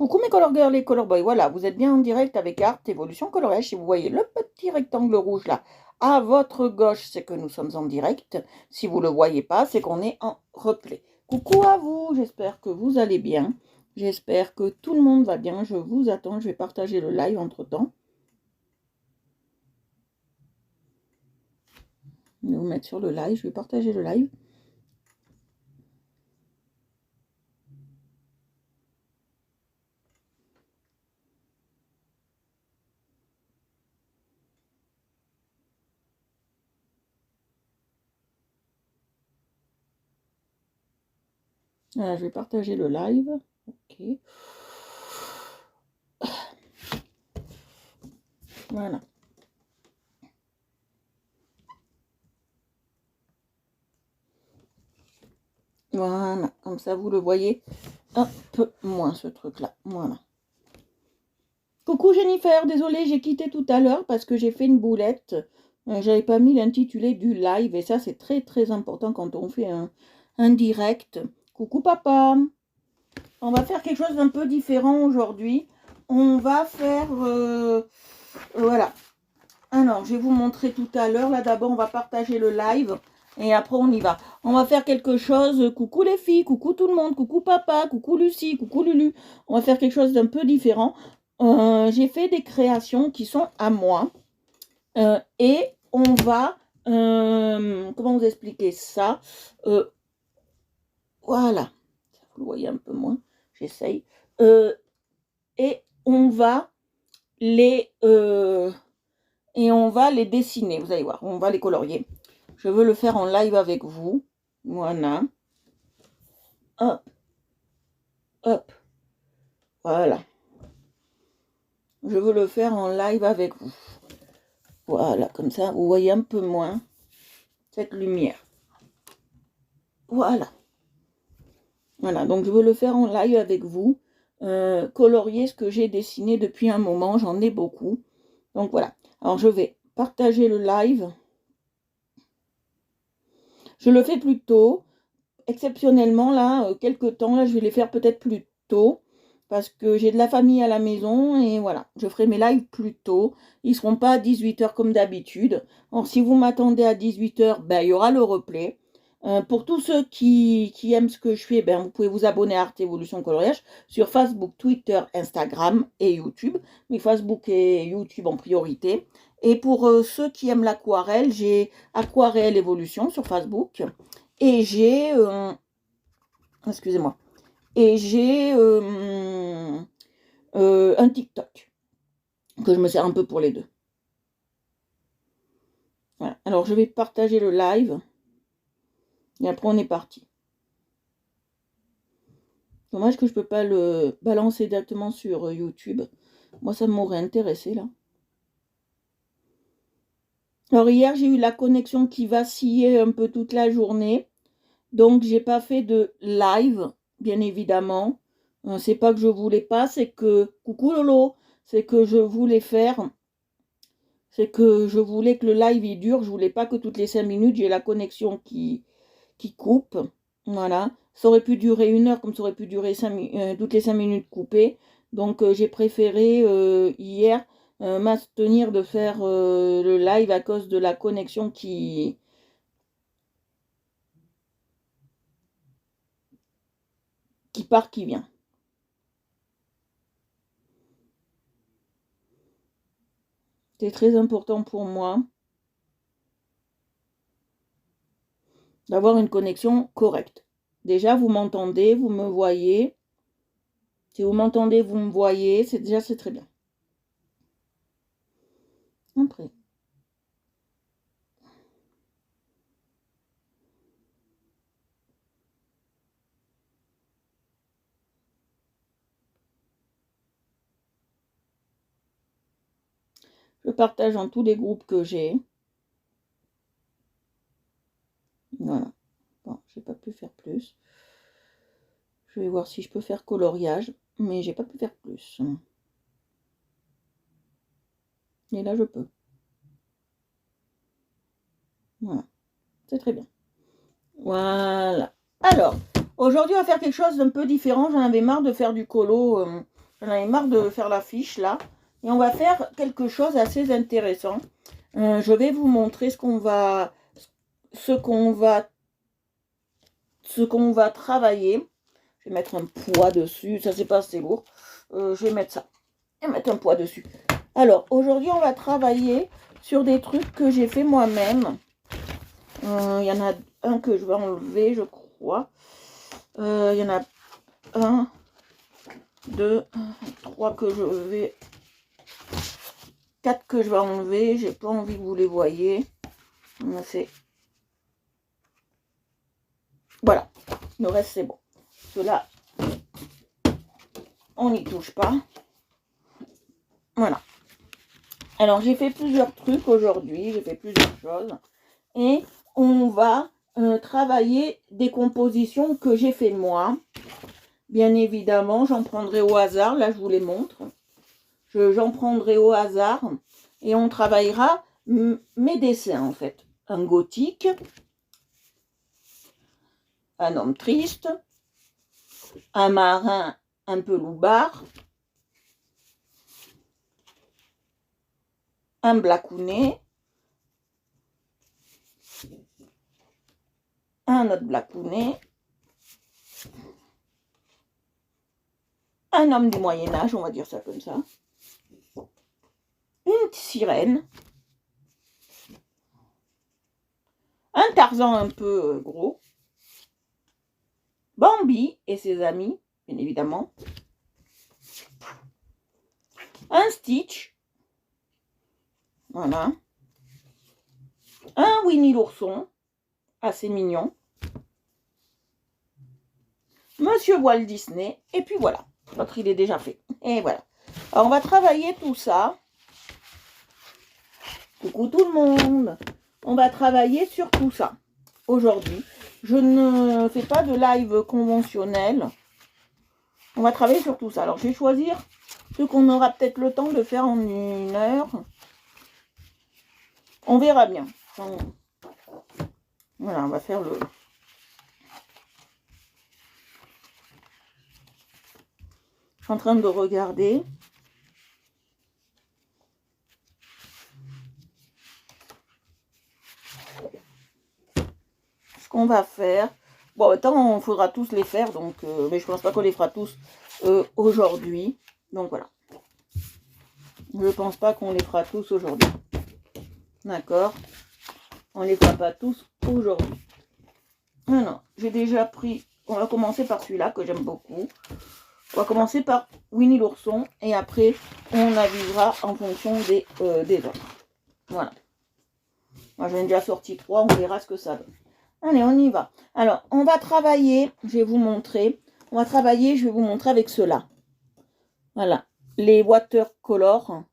Coucou mes color girls et color boys, voilà, vous êtes bien en direct avec Art Evolution Coloriage. Si vous voyez le petit rectangle rouge là, à votre gauche, c'est que nous sommes en direct. Si vous ne le voyez pas, c'est qu'on est en replay. Coucou à vous, j'espère que vous allez bien. J'espère que tout le monde va bien. Je vous attends, je vais partager le live entre-temps. Je vais vous mettre sur le live, je vais partager le live. Voilà, je vais partager le live. Ok. Voilà. Voilà, comme ça vous le voyez un peu moins ce truc-là. Voilà. Coucou Jennifer, désolée, j'ai quitté tout à l'heure parce que j'ai fait une boulette. J'avais pas mis l'intitulé du live et ça c'est très très important quand on fait un direct. Coucou papa. On va faire quelque chose d'un peu différent aujourd'hui. On va faire... voilà. Alors, je vais vous montrer tout à l'heure. Là d'abord, on va partager le live. Et après, on y va. On va faire quelque chose. Coucou les filles, coucou tout le monde, coucou papa, coucou Lucie, coucou Lulu. On va faire quelque chose d'un peu différent. J'ai fait des créations qui sont à moi. Et on va... comment vous expliquer ça voilà. Vous le voyez un peu moins. J'essaye. Et on va les... et on va les dessiner. Vous allez voir. On va les colorier. Je veux le faire en live avec vous. Voilà. Hop. Hop. Voilà. Je veux le faire en live avec vous. Voilà, comme ça, vous voyez un peu moins cette lumière. Voilà. Voilà, donc je veux le faire en live avec vous. Colorier ce que j'ai dessiné depuis un moment. J'en ai beaucoup. Donc voilà. Alors je vais partager le live. Je le fais plus tôt. Exceptionnellement, là, quelques temps, là, je vais les faire peut-être plus tôt. Parce que j'ai de la famille à la maison. Et voilà, je ferai mes lives plus tôt. Ils ne seront pas à 18h comme d'habitude. Alors, si vous m'attendez à 18h, ben, il y aura le replay. Pour tous ceux qui aiment ce que je fais, ben, vous pouvez vous abonner à Art Evolution Coloriage sur Facebook, Twitter, Instagram et YouTube. Mais Facebook et YouTube en priorité. Et pour ceux qui aiment l'aquarelle, j'ai Aquarelle Evolution sur Facebook. Et j'ai... excusez-moi. Et j'ai un TikTok que je me sers un peu pour les deux. Voilà. Alors, je vais partager le live. Et après, on est parti. Dommage que je ne peux pas le balancer directement sur YouTube. Moi, ça m'aurait intéressé, là. Alors, hier, j'ai eu la connexion qui vacillait un peu toute la journée. Donc, j'ai pas fait de live, bien évidemment. C'est pas que je voulais pas, c'est que... Coucou Lolo. C'est que je voulais faire... C'est que je voulais que le live il dure. Je voulais pas que toutes les 5 minutes, j'ai la connexion qui coupe. Voilà. Ça aurait pu durer 1 heure, comme ça aurait pu durer toutes les 5 minutes coupées. Donc j'ai préféré hier m'abstenir de faire le live à cause de la connexion qui part, qui vient. C'est très important pour moi d'avoir une connexion correcte. Déjà, vous m'entendez, vous me voyez. Si vous m'entendez, vous me voyez, c'est très bien. Après. Je partage dans tous les groupes que j'ai. Voilà. Bon, j'ai pas pu faire plus. Je vais voir si je peux faire coloriage, mais j'ai pas pu faire plus. Et là, je peux. Voilà. C'est très bien. Voilà. Alors, aujourd'hui, on va faire quelque chose d'un peu différent. J'en avais marre de faire du colo J'en avais marre de faire la fiche là. Et on va faire quelque chose d'assez intéressant. Je vais vous montrer ce qu'on va travailler. Je vais mettre un poids dessus. Ça, c'est pas assez lourd. Je vais mettre ça. Et mettre un poids dessus. Alors, aujourd'hui, on va travailler sur des trucs que j'ai fait moi-même. Il y en a un que je vais enlever, je crois. Il y en a un, deux, trois que je vais... 4 que je vais enlever. J'ai pas envie que vous les voyez. C'est... Voilà. Le reste, c'est bon. Ceux-là, on n'y touche pas. Voilà. Alors, j'ai fait plusieurs trucs aujourd'hui. J'ai fait plusieurs choses. Et on va travailler des compositions que j'ai fait moi. Bien évidemment, j'en prendrai au hasard. Là, je vous les montre. J'en prendrai au hasard. Et on travaillera mes dessins, en fait. Un gothique. Un homme triste. Un marin un peu loupard. Un blacounet. Un autre blacounet. Un homme du Moyen-Âge, on va dire ça comme ça. Une sirène. Un Tarzan un peu gros. Bambi et ses amis, bien évidemment. Un Stitch. Voilà. Un Winnie l'ourson, assez mignon. Monsieur Walt Disney. Et puis voilà. L'autre, il est déjà fait. Et voilà. Alors, on va travailler tout ça. Coucou tout le monde. On va travailler sur tout ça. Aujourd'hui, je ne fais pas de live conventionnel. On va travailler sur tout ça. Alors, je vais choisir ce qu'on aura peut-être le temps de faire en 1 heure. On verra bien. Voilà, on va faire le... Je suis en train de regarder. Ce qu'on va faire. Bon, autant il faudra tous les faire, donc, mais je pense pas qu'on les fera tous aujourd'hui. Donc voilà. Je pense pas qu'on les fera tous aujourd'hui. D'accord? On les fera pas tous aujourd'hui. Non, non. J'ai déjà pris... On va commencer par celui-là que j'aime beaucoup. On va commencer par Winnie l'ourson et après on avisera en fonction des autres. Voilà. Moi j'en ai déjà sorti 3, on verra ce que ça donne. Allez, on y va. Alors, on va travailler, je vais vous montrer. On va travailler, je vais vous montrer avec ceux-là. Voilà. Les watercolor,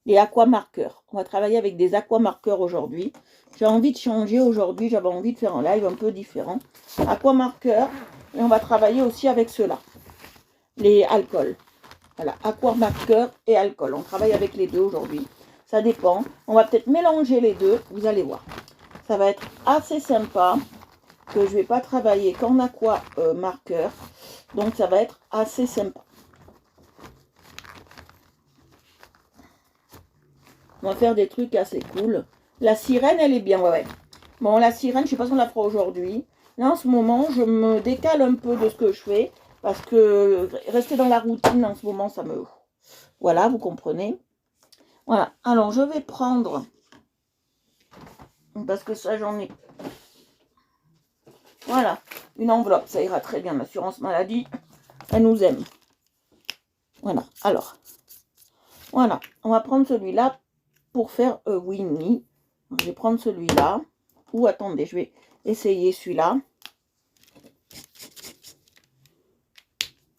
les aquamarqueurs. On va travailler avec des aquamarqueurs aujourd'hui. J'ai envie de changer aujourd'hui, j'avais envie de faire un live un peu différent. Aquamarqueurs, et on va travailler aussi avec ceux-là. Les alcools. Voilà, aquamarqueur et alcool. On travaille avec les deux aujourd'hui. Ça dépend. On va peut-être mélanger les deux. Vous allez voir. Ça va être assez sympa. Que je ne vais pas travailler qu'en aquamarqueur. Donc ça va être assez sympa. On va faire des trucs assez cool. La sirène, elle est bien. Ouais. Bon, la sirène, je ne sais pas si on la fera aujourd'hui. Là, en ce moment, je me décale un peu de ce que je fais. Parce que rester dans la routine en ce moment, ça me... Voilà, vous comprenez. Voilà, alors je vais prendre... Parce que ça, j'en ai... Voilà, une enveloppe, ça ira très bien. L'assurance maladie, elle nous aime. Voilà, alors. Voilà, on va prendre celui-là pour faire Winnie. Je vais prendre celui-là. Ou attendez, je vais essayer celui-là.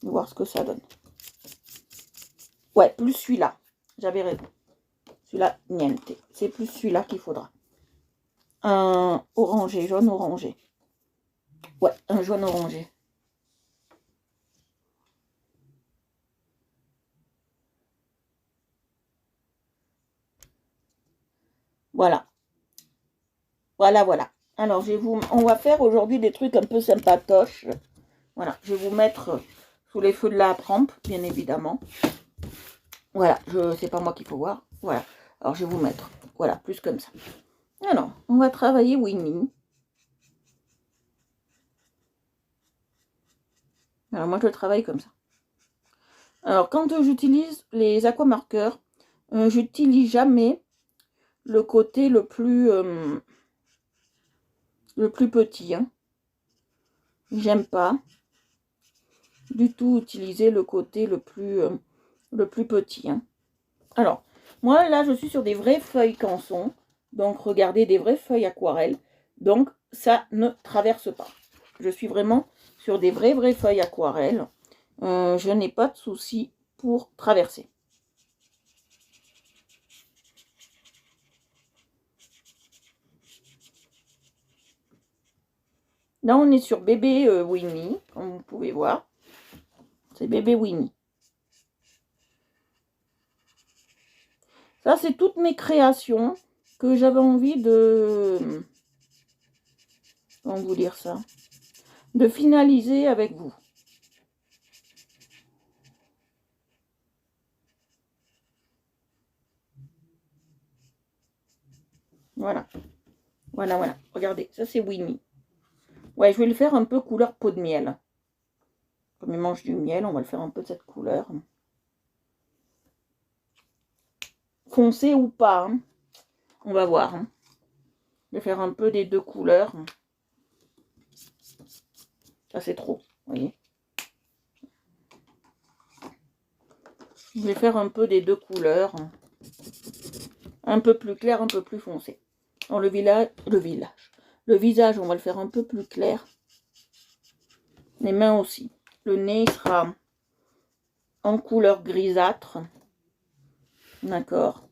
Voir ce que ça donne. Ouais, plus celui-là. J'avais raison. Celui-là, niente. C'est plus celui-là qu'il faudra. Un orangé, jaune orangé. Ouais, un jaune orangé. Voilà. Voilà, voilà. Alors, on va faire aujourd'hui des trucs un peu sympatoches. Voilà, je vais vous mettre sous les feux de la trempe, bien évidemment. Voilà, c'est pas moi qu'il faut voir. Voilà, alors je vais vous mettre, voilà, plus comme ça. Alors, on va travailler Winnie. Alors moi je le travaille comme ça. Alors quand j'utilise les aquamarqueurs, j'utilise jamais le côté le plus petit. Hein. J'aime pas du tout utiliser le côté le plus petit. Hein. Alors, moi là je suis sur des vraies feuilles canson. Donc regardez, des vraies feuilles aquarelles. Donc ça ne traverse pas. Je suis vraiment sur des vraies feuilles aquarelles. Je n'ai pas de souci pour traverser. Là, on est sur bébé Winnie, comme vous pouvez voir. C'est bébé Winnie. Ça, c'est toutes mes créations que j'avais envie de... Comment vous dire ça? De finaliser avec vous. Voilà. Voilà. Regardez, ça c'est Winnie. Ouais, je vais le faire un peu couleur peau de miel. Comme il mange du miel, on va le faire un peu de cette couleur. Foncé ou pas, hein. On va voir. Hein. Je vais faire un peu des deux couleurs. Ça c'est trop, vous voyez. Je vais faire un peu des deux couleurs. Un peu plus clair, un peu plus foncé. Alors le visage, on va le faire un peu plus clair. Les mains aussi. Le nez sera en couleur grisâtre. D'accord.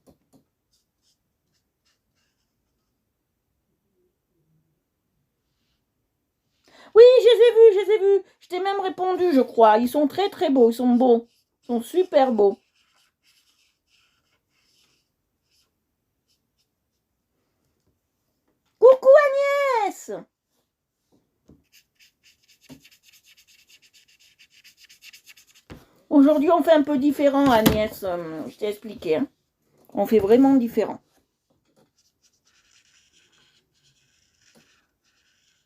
Oui, je les ai vus. Je t'ai même répondu, je crois. Ils sont très beaux, ils sont beaux. Ils sont super beaux. Coucou Agnès! Aujourd'hui, on fait un peu différent, Agnès. Je t'ai expliqué. Hein. On fait vraiment différent.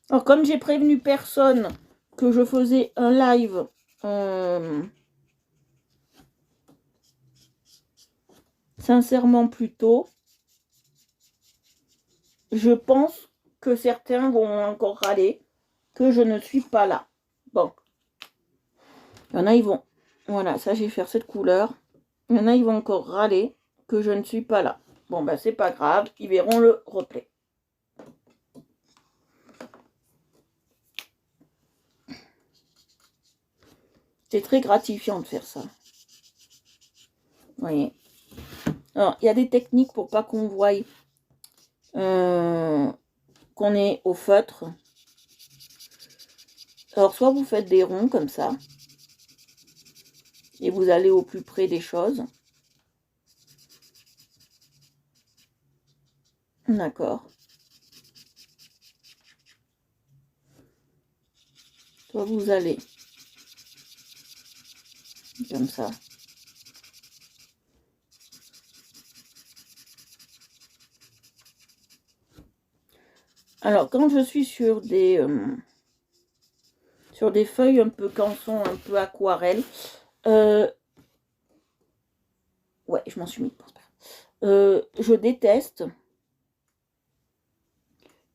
Alors, comme j'ai prévenu personne que je faisais un live sincèrement plus tôt, je pense que certains vont encore râler que je ne suis pas là. Bon. Il y en a, ils vont... Voilà, ça, je vais faire cette couleur. Il y en a, ils vont encore râler que je ne suis pas là. Bon, ben, c'est pas grave. Ils verront le replay. C'est très gratifiant de faire ça. Vous voyez. Alors, il y a des techniques pour pas qu'on voie qu'on est au feutre. Alors, soit vous faites des ronds comme ça. Et vous allez au plus près des choses. D'accord. Soit vous allez comme ça. Alors, quand je suis sur des feuilles un peu canson, un peu aquarelle, ouais, je m'en suis mis. Je déteste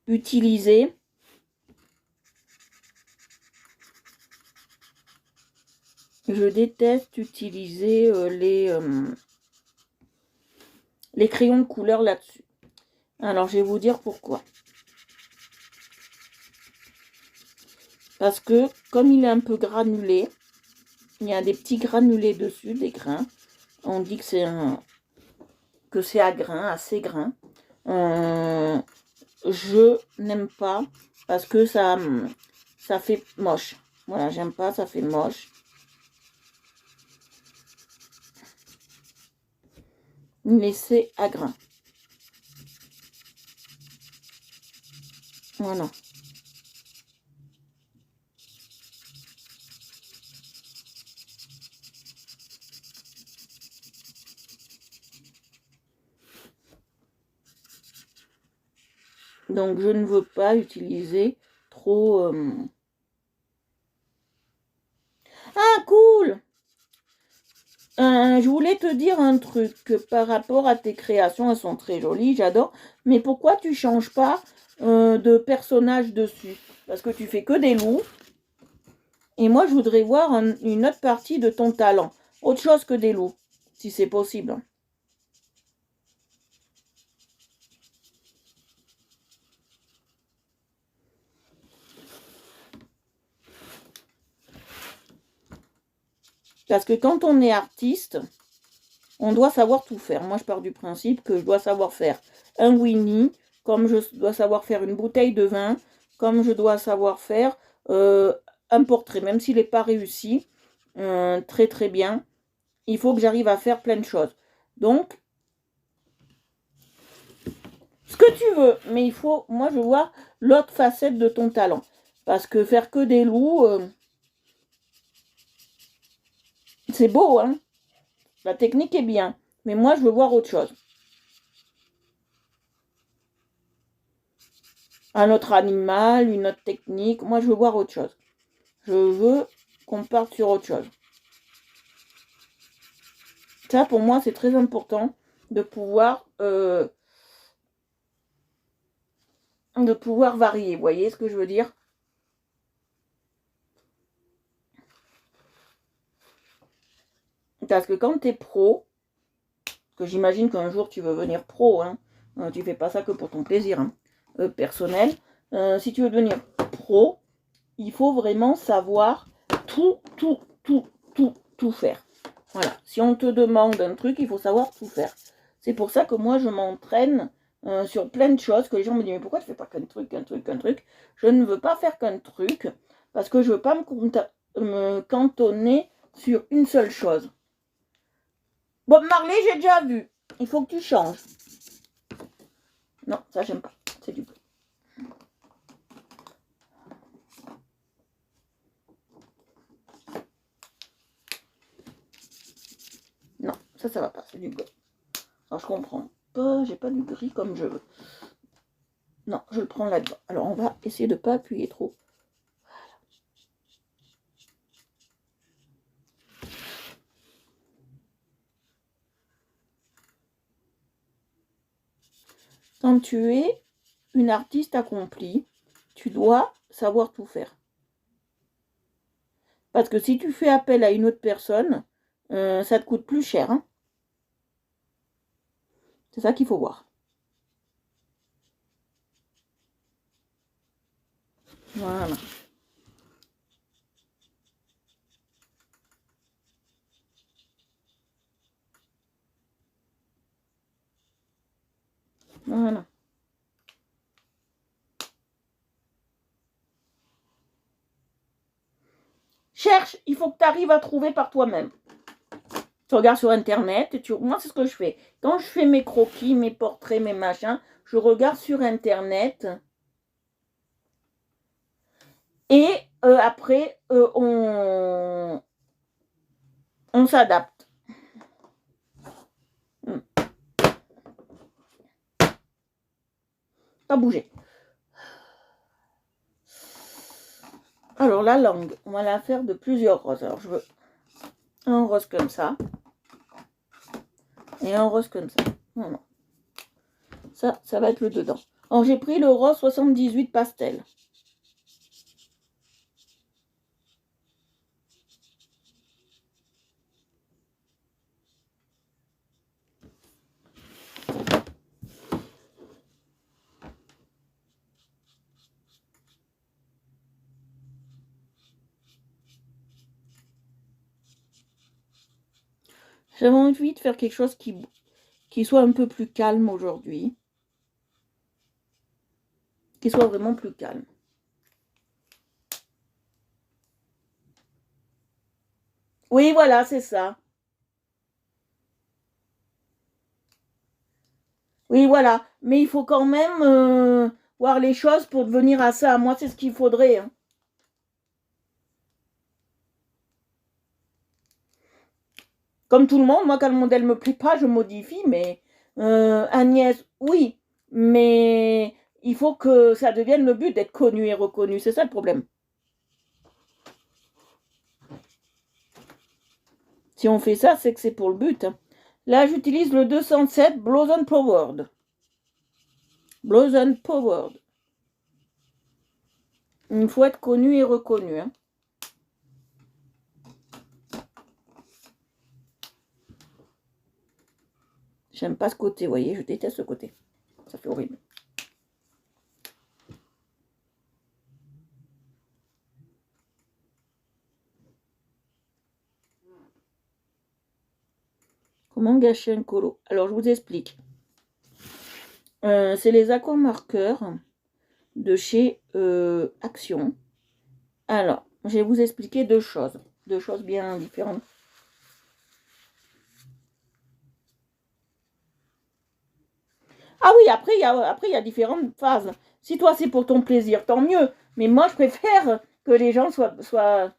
utiliser les crayons de couleur là-dessus. Alors, je vais vous dire pourquoi. Parce que, comme il est un peu granulé, il y a des petits granulés dessus, des grains. On dit que c'est à grains, assez grains. Je n'aime pas parce que ça fait moche. Voilà, j'aime pas, ça fait moche. Laisser à grains. Voilà. « Donc, je ne veux pas utiliser trop... Ah, cool! Je voulais te dire un truc par rapport à tes créations, elles sont très jolies, j'adore. Mais pourquoi tu changes pas de personnage dessus? Parce que tu fais que des loups. Et moi, je voudrais voir une autre partie de ton talent. Autre chose que des loups, si c'est possible. Parce que quand on est artiste, on doit savoir tout faire. Moi, je pars du principe que je dois savoir faire un Winnie, comme je dois savoir faire une bouteille de vin, comme je dois savoir faire un portrait, même s'il n'est pas réussi, très très bien. Il faut que j'arrive à faire plein de choses. Donc, ce que tu veux, mais il faut, moi je vois l'autre facette de ton talent. Parce que faire que des loups, c'est beau, hein. La technique est bien, mais moi je veux voir autre chose. Un autre animal, une autre technique, moi je veux voir autre chose. Je veux qu'on parte sur autre chose. Ça pour moi c'est très important de pouvoir varier, vous voyez ce que je veux dire? Parce que quand tu es pro, que j'imagine qu'un jour tu veux venir pro, hein, tu fais pas ça que pour ton plaisir hein, personnel. Si tu veux devenir pro, il faut vraiment savoir tout faire. Voilà. Si on te demande un truc, il faut savoir tout faire. C'est pour ça que moi, je m'entraîne sur plein de choses, que les gens me disent, mais pourquoi tu fais pas qu'un truc? Je ne veux pas faire qu'un truc, parce que je veux pas me cantonner sur une seule chose. Bob Marley, j'ai déjà vu. Il faut que tu changes. Non, ça, j'aime pas. C'est du bleu. Non, ça va pas. C'est du bleu. Alors, je comprends pas. J'ai pas du gris comme je veux. Non, je le prends là-dedans. Alors, on va essayer de pas appuyer trop. Quand tu es une artiste accomplie, tu dois savoir tout faire. Parce que si tu fais appel à une autre personne, ça te coûte plus cher. Hein. C'est ça qu'il faut voir. Voilà. Voilà. Cherche, il faut que tu arrives à trouver par toi-même. Tu regardes sur internet, moi c'est ce que je fais. Quand je fais mes croquis, mes portraits, mes machins, je regarde sur internet. Et après, on s'adapte. Pas bouger. Alors la langue, on va la faire de plusieurs roses. Alors je veux un rose comme ça. Et un rose comme ça. Voilà. Ça va être le dedans. Alors j'ai pris le rose 78 pastel. J'avais envie de faire quelque chose qui soit un peu plus calme aujourd'hui. Qui soit vraiment plus calme. Oui, voilà, c'est ça. Oui, voilà. Mais il faut quand même voir les choses pour devenir à ça. Moi, c'est ce qu'il faudrait. Hein. Comme tout le monde, moi, quand le modèle me plaît pas, je modifie. Mais Agnès, oui. Mais il faut que ça devienne le but d'être connu et reconnu. C'est ça le problème. Si on fait ça, c'est que c'est pour le but. Hein. Là, j'utilise le 207 Blossom Powered. Blossom Powered. Il faut être connu et reconnu. Hein. J'aime pas ce côté, vous voyez, je déteste ce côté. Ça fait horrible. Comment gâcher un colo? Alors, je vous explique. C'est les accords marqueurs de chez Action. Alors, je vais vous expliquer deux choses bien différentes. Ah oui, après, il y a différentes phases. Si toi, c'est pour ton plaisir, tant mieux. Mais moi, je préfère que les gens soient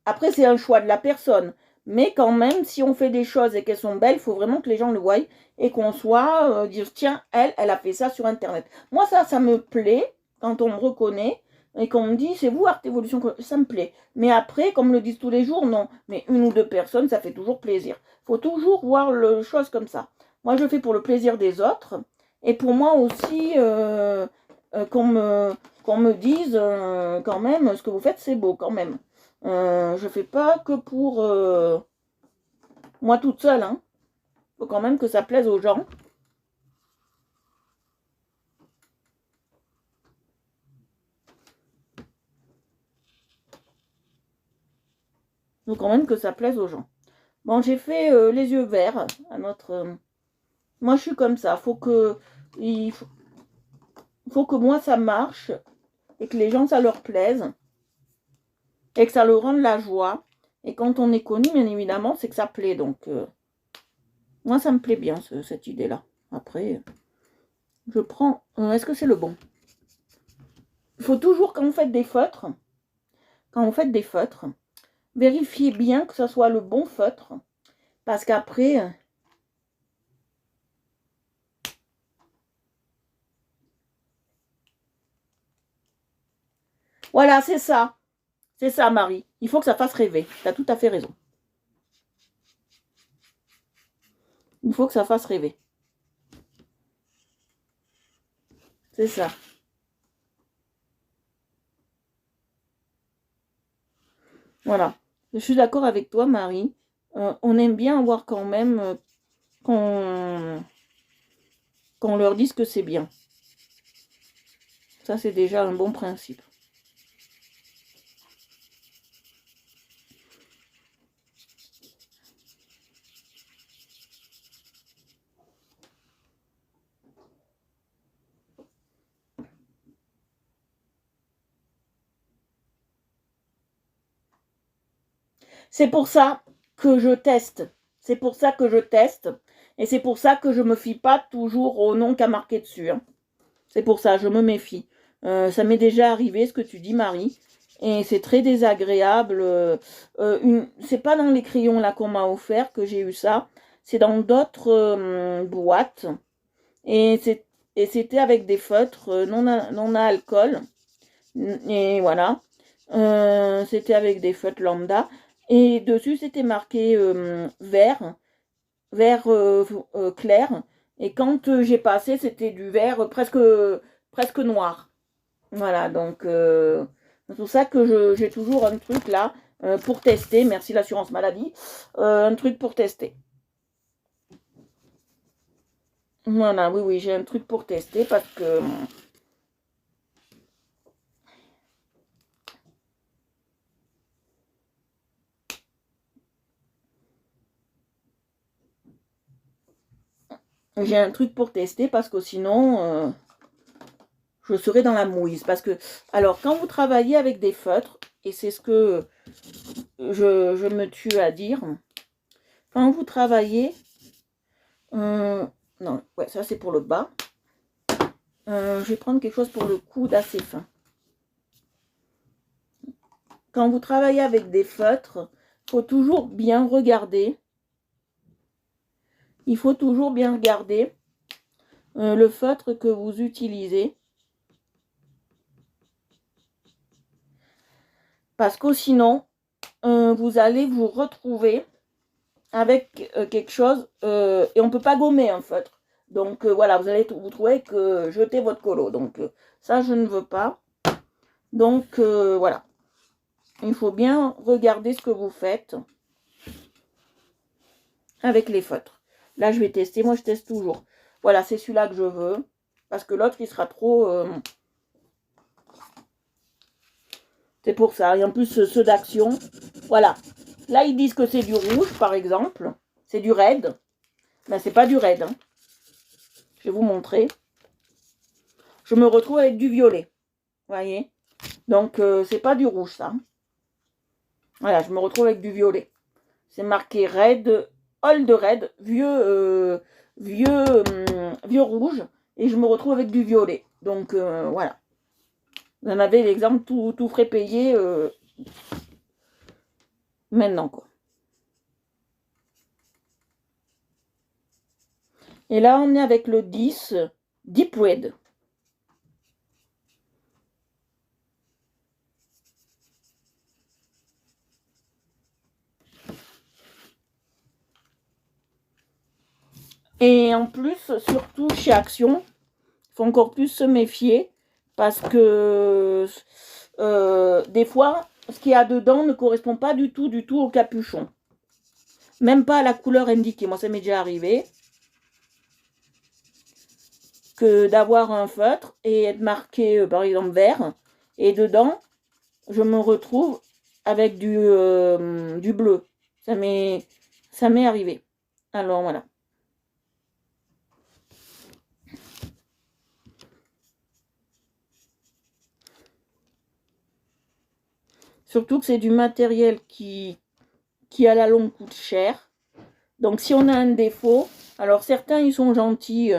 après, c'est un choix de la personne. Mais quand même, si on fait des choses et qu'elles sont belles, il faut vraiment que les gens le voient et qu'on soit dire tiens, elle a fait ça sur Internet. Moi, ça me plaît quand on me reconnaît et qu'on me dit c'est vous Art Evolution, ça me plaît. Mais après, comme le disent tous les jours, non. Mais une ou deux personnes, ça fait toujours plaisir. Il faut toujours voir les choses comme ça. Moi, je le fais pour le plaisir des autres et pour moi aussi qu'on me dise quand même ce que vous faites, c'est beau quand même. Je fais pas que pour moi toute seule. Hein. Faut quand même que ça plaise aux gens. Faut quand même que ça plaise aux gens. Bon, j'ai fait les yeux verts à notre. Moi, je suis comme ça. Il faut que moi ça marche et que les gens ça leur plaise et que ça leur rende la joie. Et quand on est connu, bien évidemment, c'est que ça plaît. Donc, moi, ça me plaît bien cette idée-là. Après, je prends. Est-ce que c'est le bon? Il faut toujours, quand vous faites des feutres, vérifiez bien que ce soit le bon feutre. Parce qu'après, voilà, c'est ça. C'est ça, Marie. Il faut que ça fasse rêver. Tu as tout à fait raison. Il faut que ça fasse rêver. C'est ça. Voilà. Je suis d'accord avec toi, Marie. On aime bien avoir quand même qu'on leur dise que c'est bien. Ça, c'est déjà un bon principe. C'est pour ça que je teste. C'est pour ça que je teste. Et c'est pour ça que je me fie pas toujours au nom qu'a marqué dessus. Hein. C'est pour ça, je me méfie. Ça m'est déjà arrivé, ce que tu dis, Marie. Et c'est très désagréable. C'est pas dans les crayons là qu'on m'a offert que j'ai eu ça. C'est dans d'autres boîtes. Et c'était avec des feutres non à alcool. Et voilà. C'était avec des feutres lambda. Et dessus, c'était marqué vert clair. Et quand j'ai passé, c'était du vert presque noir. Voilà, donc c'est pour ça que j'ai toujours un truc là pour tester. Merci l'assurance maladie. Un truc pour tester. Voilà, oui, j'ai un truc pour tester parce que j'ai un truc pour tester parce que sinon je serai dans la mouise. Parce que, alors, quand vous travaillez avec des feutres, et c'est ce que je me tue à dire, quand vous travaillez, non, ouais, ça c'est pour le bas. Je vais prendre quelque chose pour le coude assez fin. Quand vous travaillez avec des feutres, il faut toujours bien regarder il faut toujours bien regarder le feutre que vous utilisez. Parce que sinon, vous allez vous retrouver avec quelque chose et on ne peut pas gommer un feutre. Donc voilà, vous allez vous trouver que jeter votre colo. Donc ça, je ne veux pas. Donc voilà, il faut bien regarder ce que vous faites avec les feutres. Là, je vais tester. Moi, je teste toujours. Voilà, c'est celui-là que je veux. Parce que l'autre, il sera trop... C'est pour ça. Et en plus, ceux d'Action. Voilà. Là, ils disent que c'est du rouge, par exemple. C'est du red. Mais c'est pas du red. Hein. Je vais vous montrer. Je me retrouve avec du violet. Vous voyez? Donc, c'est pas du rouge, ça. Voilà, je me retrouve avec du violet. C'est marqué red, old red, vieux rouge. Et je me retrouve avec du violet. Donc, voilà. Vous en avez l'exemple tout frais payé maintenant, quoi. Et là, on est avec le 10, Deep Red. Et en plus, surtout chez Action, il faut encore plus se méfier parce que des fois, ce qu'il y a dedans ne correspond pas du tout au capuchon. Même pas à la couleur indiquée. Moi, ça m'est déjà arrivé que d'avoir un feutre et être marqué, par exemple, vert. Et dedans, je me retrouve avec du bleu. Ça m'est arrivé. Alors, voilà. Surtout que c'est du matériel qui à la longue coûte cher. Donc si on a un défaut, alors certains ils sont gentils,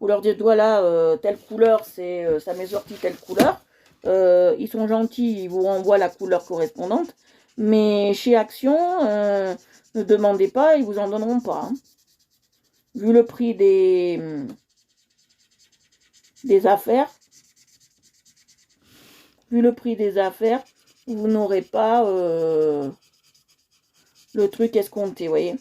vous leur dites voilà, telle couleur, ça m'est sorti telle couleur. Ils sont gentils, ils vous renvoient la couleur correspondante. Mais chez Action, ne demandez pas, ils vous en donneront pas. Hein. Vu le prix des affaires, vous n'aurez pas le truc escompté, vous voyez.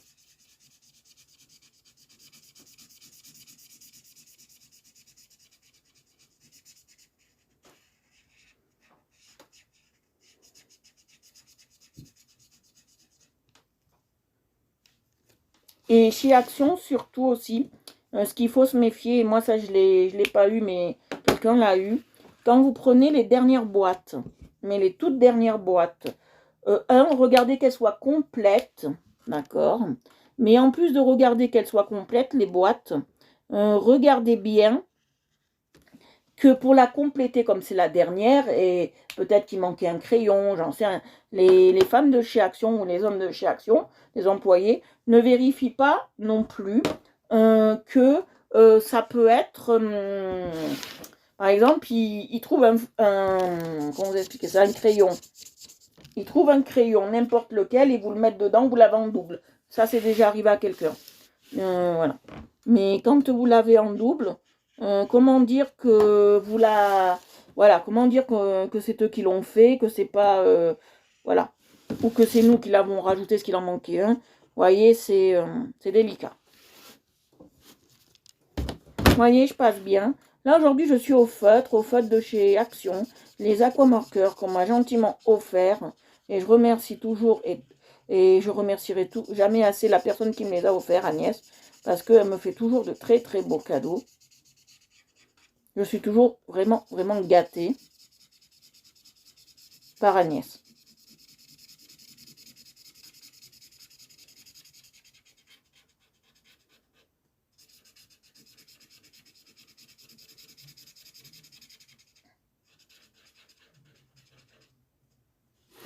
Et chez Action, surtout aussi, ce qu'il faut se méfier, et moi ça je l'ai pas eu, mais quelqu'un l'a eu, quand vous prenez les dernières boîtes, mais les toutes dernières boîtes, regardez qu'elles soient complètes, d'accord. Mais en plus de regarder qu'elles soient complètes, les boîtes, regardez bien que pour la compléter, comme c'est la dernière, et peut-être qu'il manquait un crayon, j'en sais rien, les femmes de chez Action ou les hommes de chez Action, les employés, ne vérifient pas non plus que ça peut être... par exemple, ils trouvent comment vous expliquer ça, un crayon. Ils trouvent un crayon, n'importe lequel, et vous le mettent dedans, vous l'avez en double. Ça, c'est déjà arrivé à quelqu'un. Voilà. Mais quand vous l'avez en double, comment dire que vous la... Voilà, comment dire que c'est eux qui l'ont fait, que c'est pas... voilà. Ou que c'est nous qui l'avons rajouté, ce qu'il en manquait un. Vous voyez, c'est délicat. Vous voyez, je passe bien. Là, aujourd'hui, je suis au feutre de chez Action. Les aquamarqueurs qu'on m'a gentiment offert. Et je remercie toujours et je remercierai jamais assez la personne qui me les a offerts, Agnès. Parce qu'elle me fait toujours de très très beaux cadeaux. Je suis toujours vraiment, vraiment gâtée par Agnès.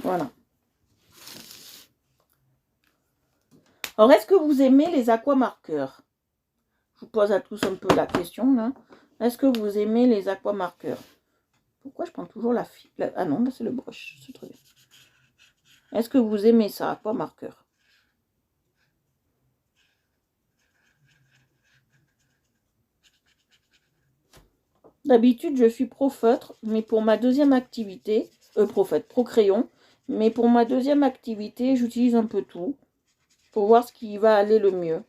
Voilà. Alors, est-ce que vous aimez les aquamarqueurs? Je vous pose à tous un peu la question, là. Est-ce que vous aimez les aquamarqueurs? Pourquoi je prends toujours la... Ah non, là c'est le brush, c'est très bien. Est-ce que vous aimez ça, aquamarqueur? D'habitude, je suis pro feutre, mais pour ma deuxième activité, pro crayon, mais pour ma deuxième activité, j'utilise un peu tout pour voir ce qui va aller le mieux.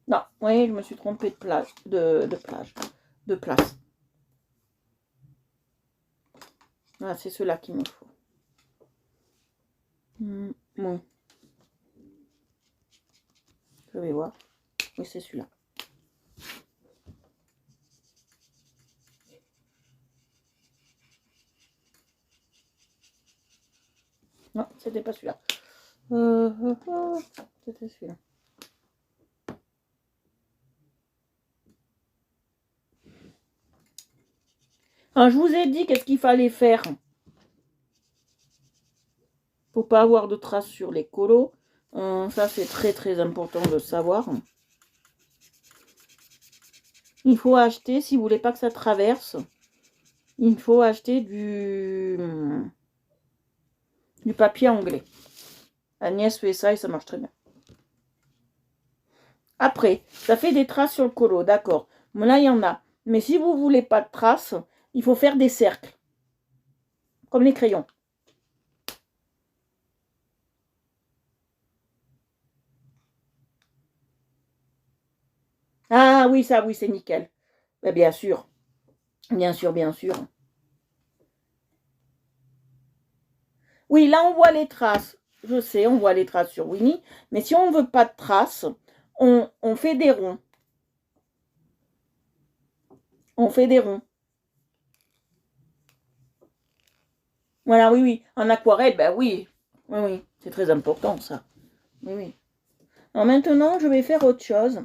Non, oui, je me suis trompée de place. Ah, c'est cela qu'il me faut. Bon. Je vais voir. Oui, c'est celui-là. Non, c'était pas celui-là. C'était celui-là. Alors, je vous ai dit qu'est-ce qu'il fallait faire pour pas avoir de traces sur les colos. Ça, c'est très très important de savoir. Il faut acheter, si vous voulez pas que ça traverse, il faut acheter du papier anglais. Agnès fait ça et ça marche très bien. Après, ça fait des traces sur le colo, d'accord. Mais là, il y en a. Mais si vous voulez pas de traces, il faut faire des cercles. Comme les crayons. Ah oui, ça, oui, c'est nickel. Ben, bien sûr. Bien sûr, bien sûr. Oui, là, on voit les traces. Je sais, on voit les traces sur Winnie. Mais si on ne veut pas de traces, on fait des ronds. On fait des ronds. Voilà, oui, oui. En aquarelle, ben oui. Oui, oui. C'est très important, ça. Oui, oui. Alors maintenant, je vais faire autre chose.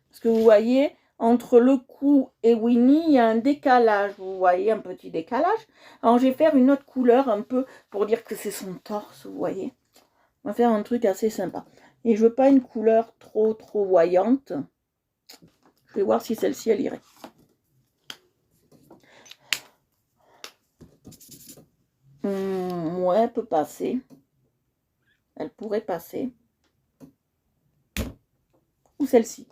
Parce que vous voyez, entre le cou et Winnie, il y a un décalage. Vous voyez, un petit décalage. Alors, je vais faire une autre couleur un peu pour dire que c'est son torse, vous voyez. On va faire un truc assez sympa. Et je veux pas une couleur trop voyante. Je vais voir si celle-ci, elle irait. Ouais, elle peut passer. Elle pourrait passer. Ou celle-ci.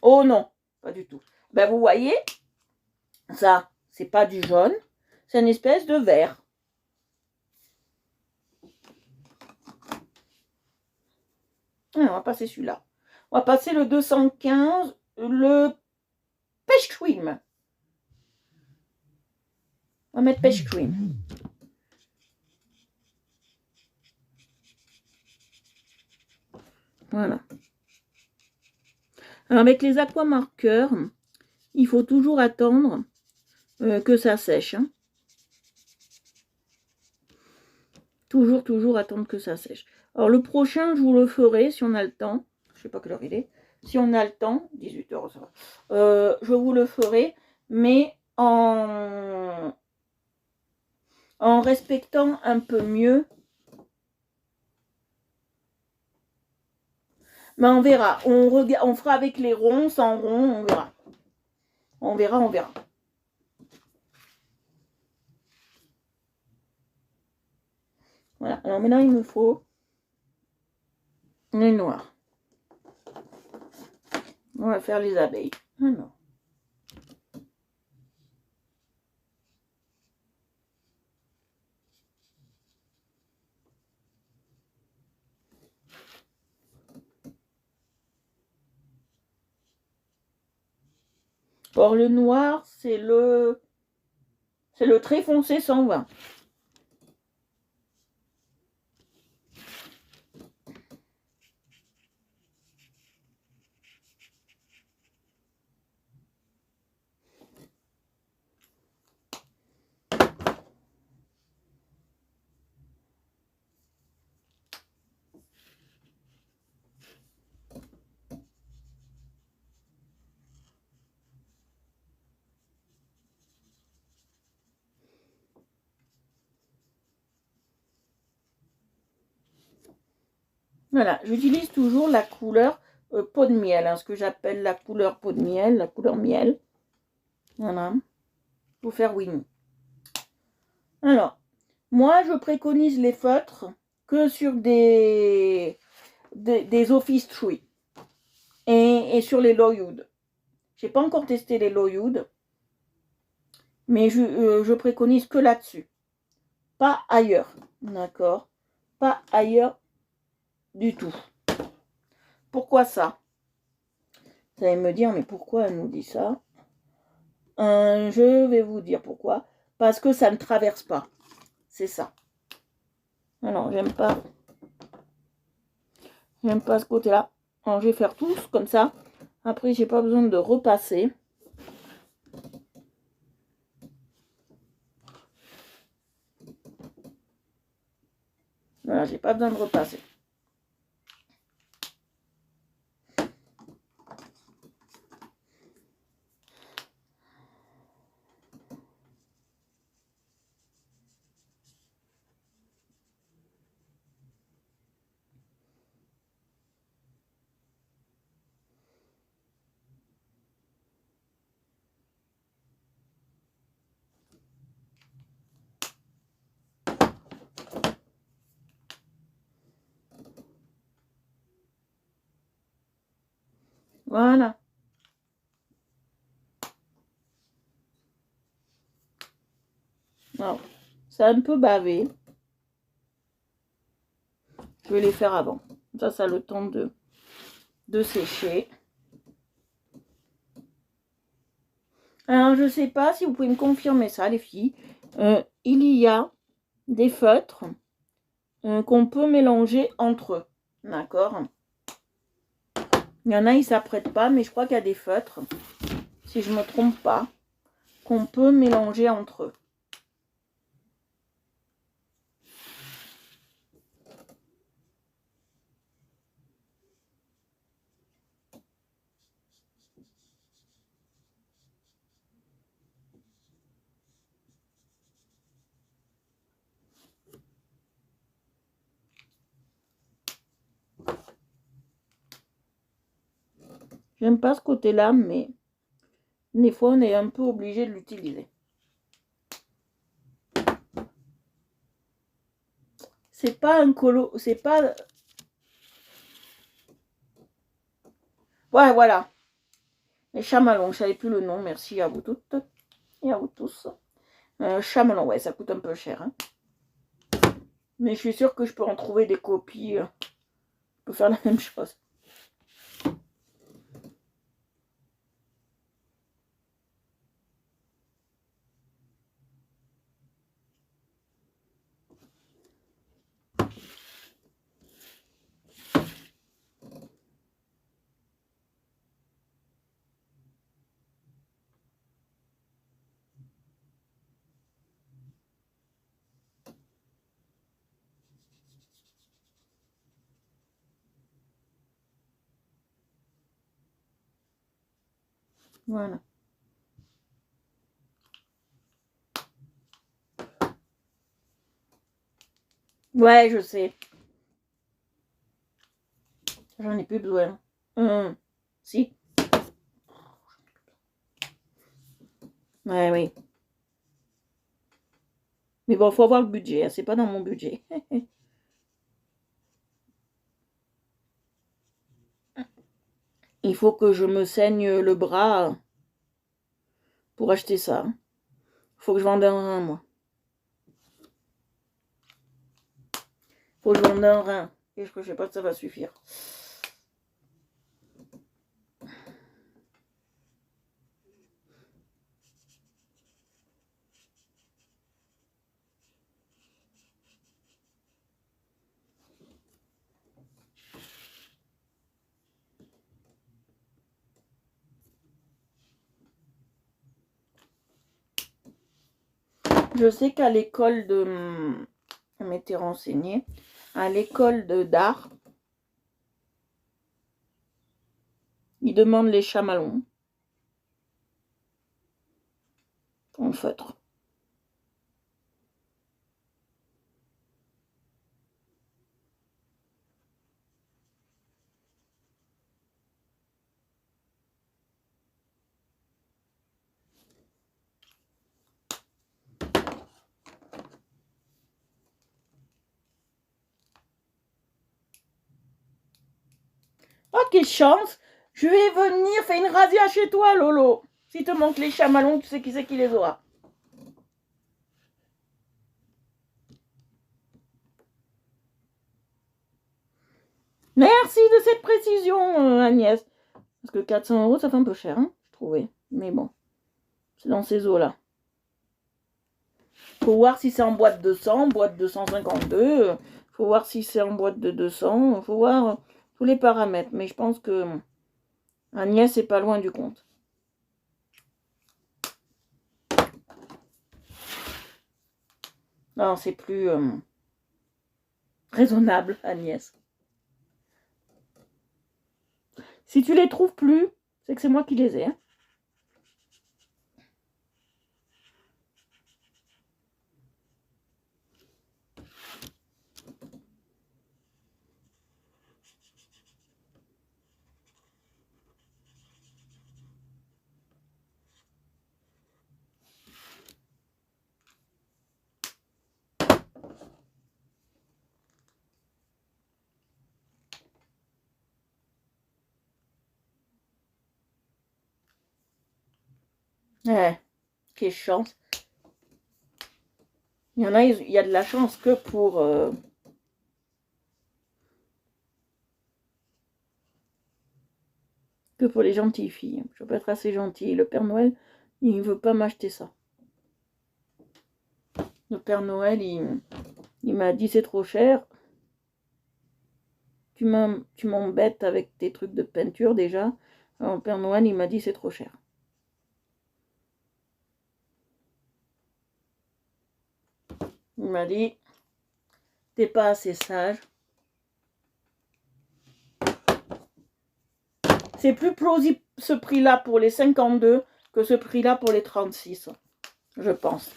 Oh non, pas du tout. Ben vous voyez, ça, c'est pas du jaune. C'est une espèce de vert. Ah, on va passer celui-là. On va passer le 215, le pêche cream. On va mettre pêche cream. Voilà. Alors avec les aquamarqueurs, il faut toujours attendre que ça sèche. Hein. Toujours attendre que ça sèche. Alors le prochain, je vous le ferai si on a le temps. Je ne sais pas quelle heure il est. Si on a le temps, 18h, ça va. Je vous le ferai, mais en respectant un peu mieux. Mais on verra. On fera avec les ronds, sans ronds, on verra. On verra. Voilà. Alors maintenant, il me faut les noirs. On va faire les abeilles. Alors. Or, le noir, c'est le très foncé 120. Voilà, j'utilise toujours la couleur peau de miel, hein, ce que j'appelle la couleur peau de miel, la couleur miel. Voilà, pour faire Winnie. Alors, moi, je préconise les feutres que sur des Office Tree et sur les Loywood. J'ai pas encore testé les Loywood, mais je préconise que là-dessus. Pas ailleurs, d'accord? Pas ailleurs du tout. Pourquoi ça? Vous allez me dire, mais pourquoi elle nous dit ça? Je vais vous dire pourquoi. Parce que ça ne traverse pas. C'est ça. Alors, j'aime pas ce côté-là. Alors, je vais faire tous comme ça. Après, j'ai pas besoin de repasser. Voilà, j'ai pas besoin de repasser. Voilà. Alors, c'est un peu bavé. Je vais les faire avant. Ça a le temps de sécher. Alors, je sais pas si vous pouvez me confirmer ça, les filles. Il y a des feutres qu'on peut mélanger entre eux. D'accord? Il y en a, ils s'apprêtent pas, mais je crois qu'il y a des feutres, si je ne me trompe pas, qu'on peut mélanger entre eux. J'aime pas ce côté-là, mais des fois, on est un peu obligé de l'utiliser. C'est pas un colo... C'est pas... Ouais, voilà. Les chamallows, je savais plus le nom. Merci à vous toutes et à vous tous. Chamallows, ouais, ça coûte un peu cher. Hein. Mais je suis sûre que je peux en trouver des copies. Je peux faire la même chose. Voilà. Ouais, je sais. J'en ai plus besoin. Si. Ouais, oui. Mais bon, faut avoir le budget. Hein. C'est pas dans mon budget. Il faut que je me saigne le bras pour acheter ça. Faut que je vende un rein, moi. Faut que je vende un rein. Et je sais pas si ça va suffire. Je sais qu'à l'école de... Je m'étais renseignée. À l'école d'art, ils demandent les chamallows en feutre. quelle chance. Je vais venir faire une razzia chez toi, Lolo. Si te manquent les chamallows, tu sais qui c'est qui les aura. Merci de cette précision, Agnès. Parce que 400 €, ça fait un peu cher, hein, je trouvais. Mais bon, c'est dans ces eaux-là. Faut voir si c'est en boîte de 100, boîte de 152. Faut voir si c'est en boîte de 200. Faut voir tous les paramètres. Mais je pense que Agnès est pas loin du compte. Non, c'est plus raisonnable, Agnès. Si tu les trouves plus, c'est que c'est moi qui les ai. Hein. Quelle chance. Il y en a, il y a de la chance que pour les gentilles filles. Je peux être assez gentille. Le Père Noël, il ne veut pas m'acheter ça. Le Père Noël, il m'a dit c'est trop cher. Tu m'embêtes avec tes trucs de peinture déjà. Alors, le Père Noël, il m'a dit c'est trop cher. Il m'a dit t'es pas assez sage. C'est plus plausible ce prix-là pour les 52 que ce prix-là pour les 36, je pense.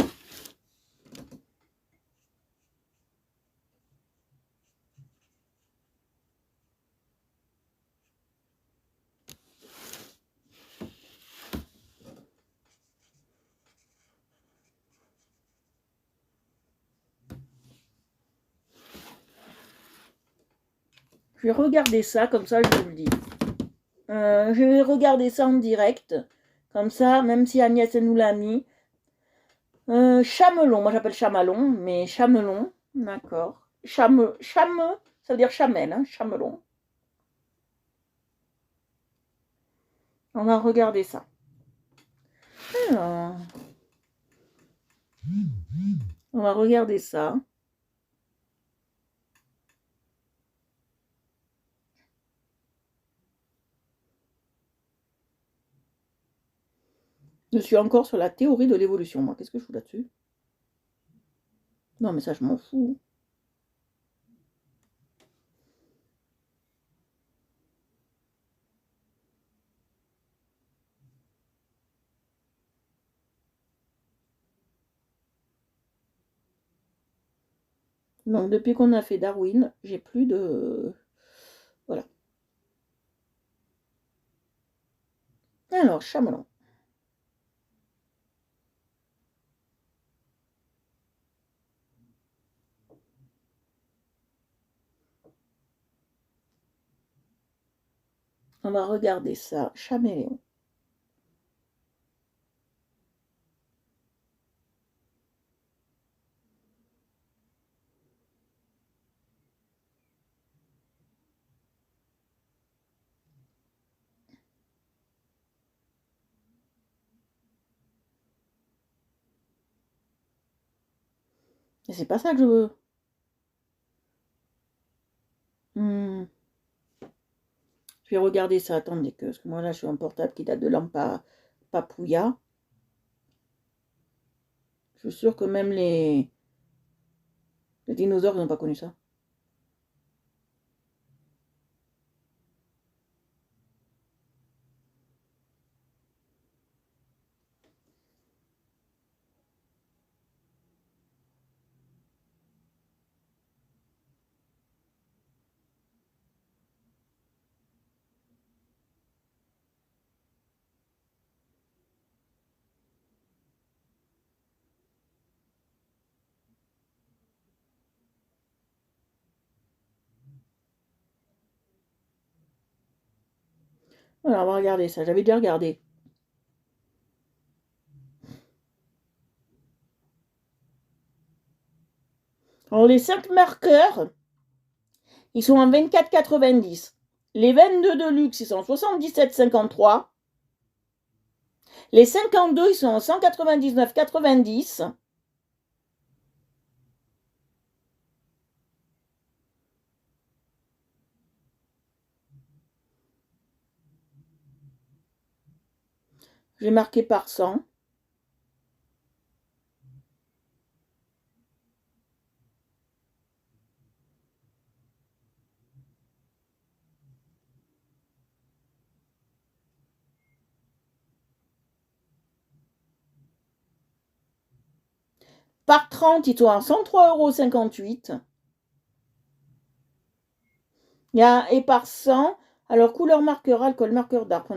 Je vais regarder ça, comme ça je vous le dis. Je vais regarder ça en direct. Comme ça, même si Agnès elle nous l'a mis. Chamelon, moi j'appelle chamalon, mais chamelon, d'accord. Ça veut dire chamel, hein, chamelon. On va regarder ça. Alors, on va regarder ça. Je suis encore sur la théorie de l'évolution, moi. Qu'est-ce que je fous là-dessus? Non, mais ça, je m'en fous. Donc, depuis qu'on a fait Darwin, j'ai plus de... Voilà. Alors, chamelon. On va regarder ça. Chaméléon. Et c'est pas ça que je veux. Je vais regarder ça. Attendez, parce que moi, là, je suis un portable qui date de Papouya. Je suis sûre que même les dinosaures, ils n'ont pas connu ça. Voilà, on va regarder ça. J'avais déjà regardé. Alors, les 5 marqueurs, ils sont en 24,90. Les 22 de luxe, ils sont en 77,53. Les 52, ils sont en 199,90. J'ai marqué par 100. Par 30, ils sont à 103,58 €. Et par 100, alors couleur marqueur, alcool, marqueur d'arc.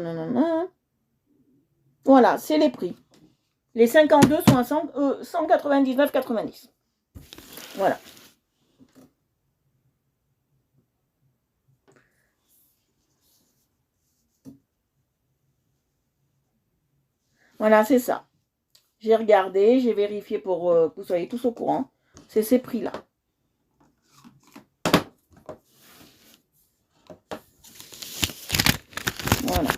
Voilà, c'est les prix. Les 52 sont à 199,90. Voilà. Voilà, c'est ça. J'ai regardé, j'ai vérifié pour que vous soyez tous au courant. C'est ces prix-là. Voilà.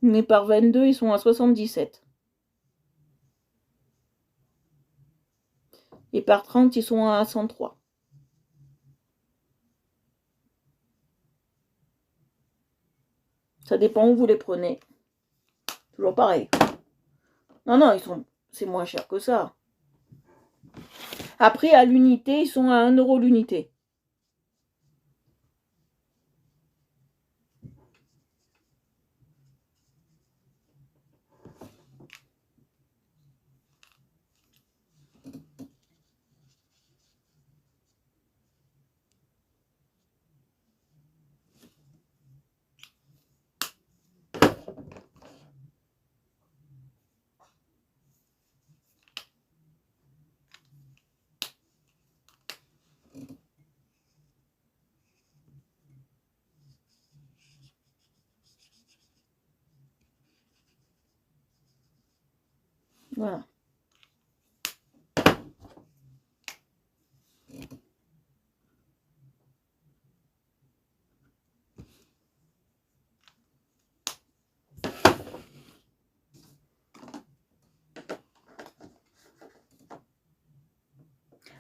Mais par 22, ils sont à 77. Et par 30, ils sont à 103. Ça dépend où vous les prenez. Toujours pareil. Non, c'est moins cher que ça. Après, à l'unité, ils sont à 1 € l'unité. Voilà.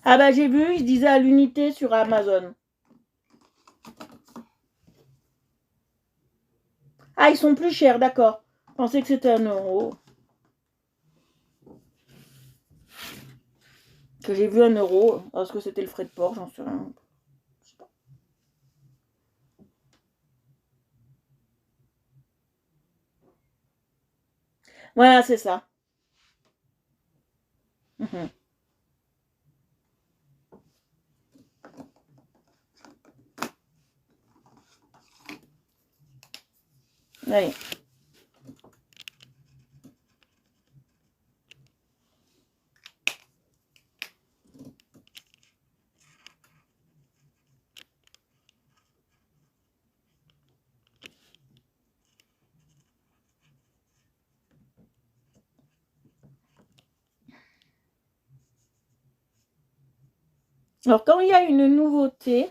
Ah bah j'ai vu, ils disaient à l'unité sur Amazon. Ah, ils sont plus chers, d'accord. Je pensais que c'était 1 €. Que j'ai vu 1 €. Est-ce que c'était le frais de port? J'en sais rien. Voilà, c'est ça. Mhm. Oui. Alors, quand il y a une nouveauté,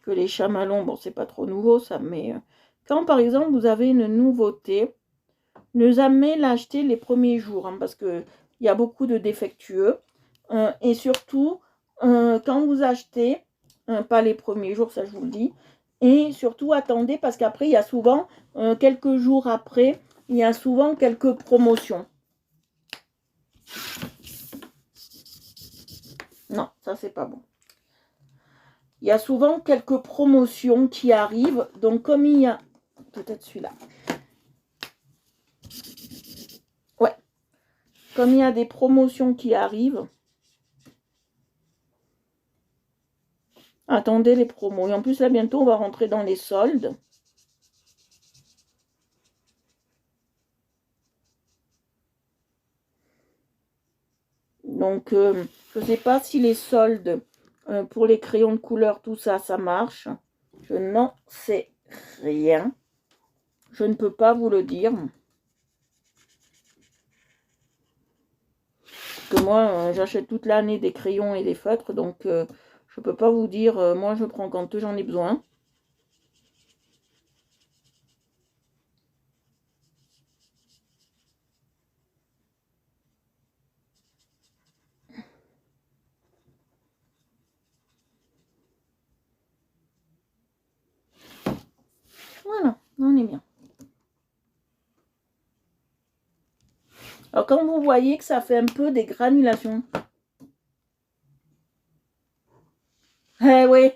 que les chamallows, bon, c'est pas trop nouveau ça, mais quand par exemple vous avez une nouveauté, ne jamais l'acheter les premiers jours, hein, parce qu'il y a beaucoup de défectueux. Et surtout, quand vous achetez, pas les premiers jours, ça je vous le dis, et surtout attendez, parce qu'après, il y a souvent, quelques jours après, il y a souvent quelques promotions. Non, ça c'est pas bon. Il y a souvent quelques promotions qui arrivent, donc comme il y a... Peut-être celui-là. Ouais. Comme il y a des promotions qui arrivent, attendez les promos. Et en plus, là, bientôt, on va rentrer dans les soldes. Donc, je ne sais pas si les soldes pour les crayons de couleur, tout ça, ça marche. Je n'en sais rien. Je ne peux pas vous le dire. Parce que moi, j'achète toute l'année des crayons et des feutres. Donc, je ne peux pas vous dire, moi, je prends quand j'en ai besoin. Voilà, on est bien. Alors, comme vous voyez que ça fait un peu des granulations. Eh oui.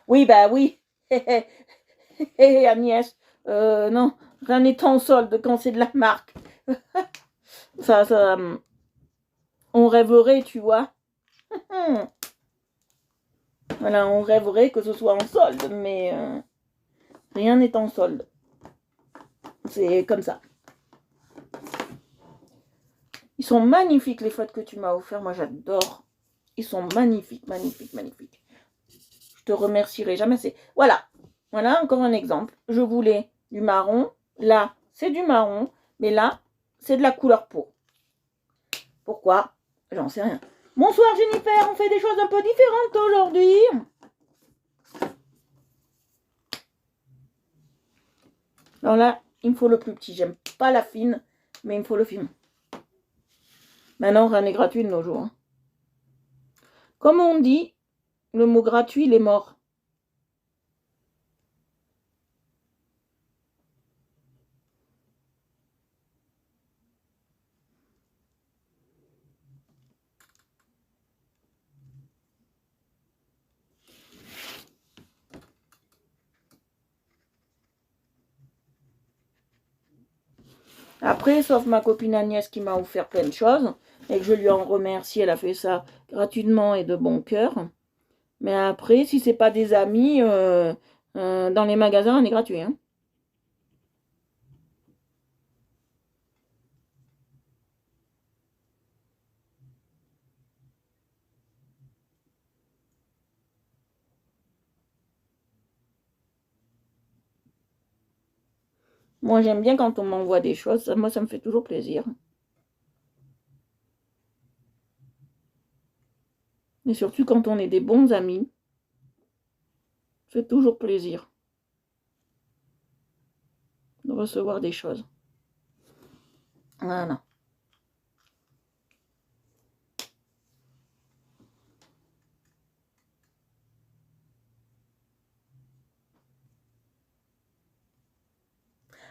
Oui, bah oui. Hé, Agnès. Non, rien n'est en solde quand c'est de la marque. ça, on rêverait, tu vois. Voilà, on rêverait que ce soit en solde, mais rien n'est en solde. C'est comme ça. Ils sont magnifiques, les feutres que tu m'as offerts. Moi, j'adore. Ils sont magnifiques, magnifiques, magnifiques. Je te remercierai jamais assez. Voilà. Voilà, encore un exemple. Je voulais du marron. Là, c'est du marron. Mais là, c'est de la couleur peau. Pourquoi? J'en sais rien. Bonsoir, Jennifer. On fait des choses un peu différentes aujourd'hui. Alors là, il me faut le plus petit. J'aime pas la fine, mais il me faut le film. Maintenant, rien n'est gratuit de nos jours. Hein. Comme on dit, le mot gratuit, il est mort. Après, sauf ma copine Agnès qui m'a offert plein de choses, et que je lui en remercie, elle a fait ça gratuitement et de bon cœur. Mais après, si c'est pas des amis, dans les magasins, on est gratuit. Hein. Moi, j'aime bien quand on m'envoie des choses. Moi, ça me fait toujours plaisir. Et surtout quand on est des bons amis, ça fait toujours plaisir de recevoir des choses. Voilà.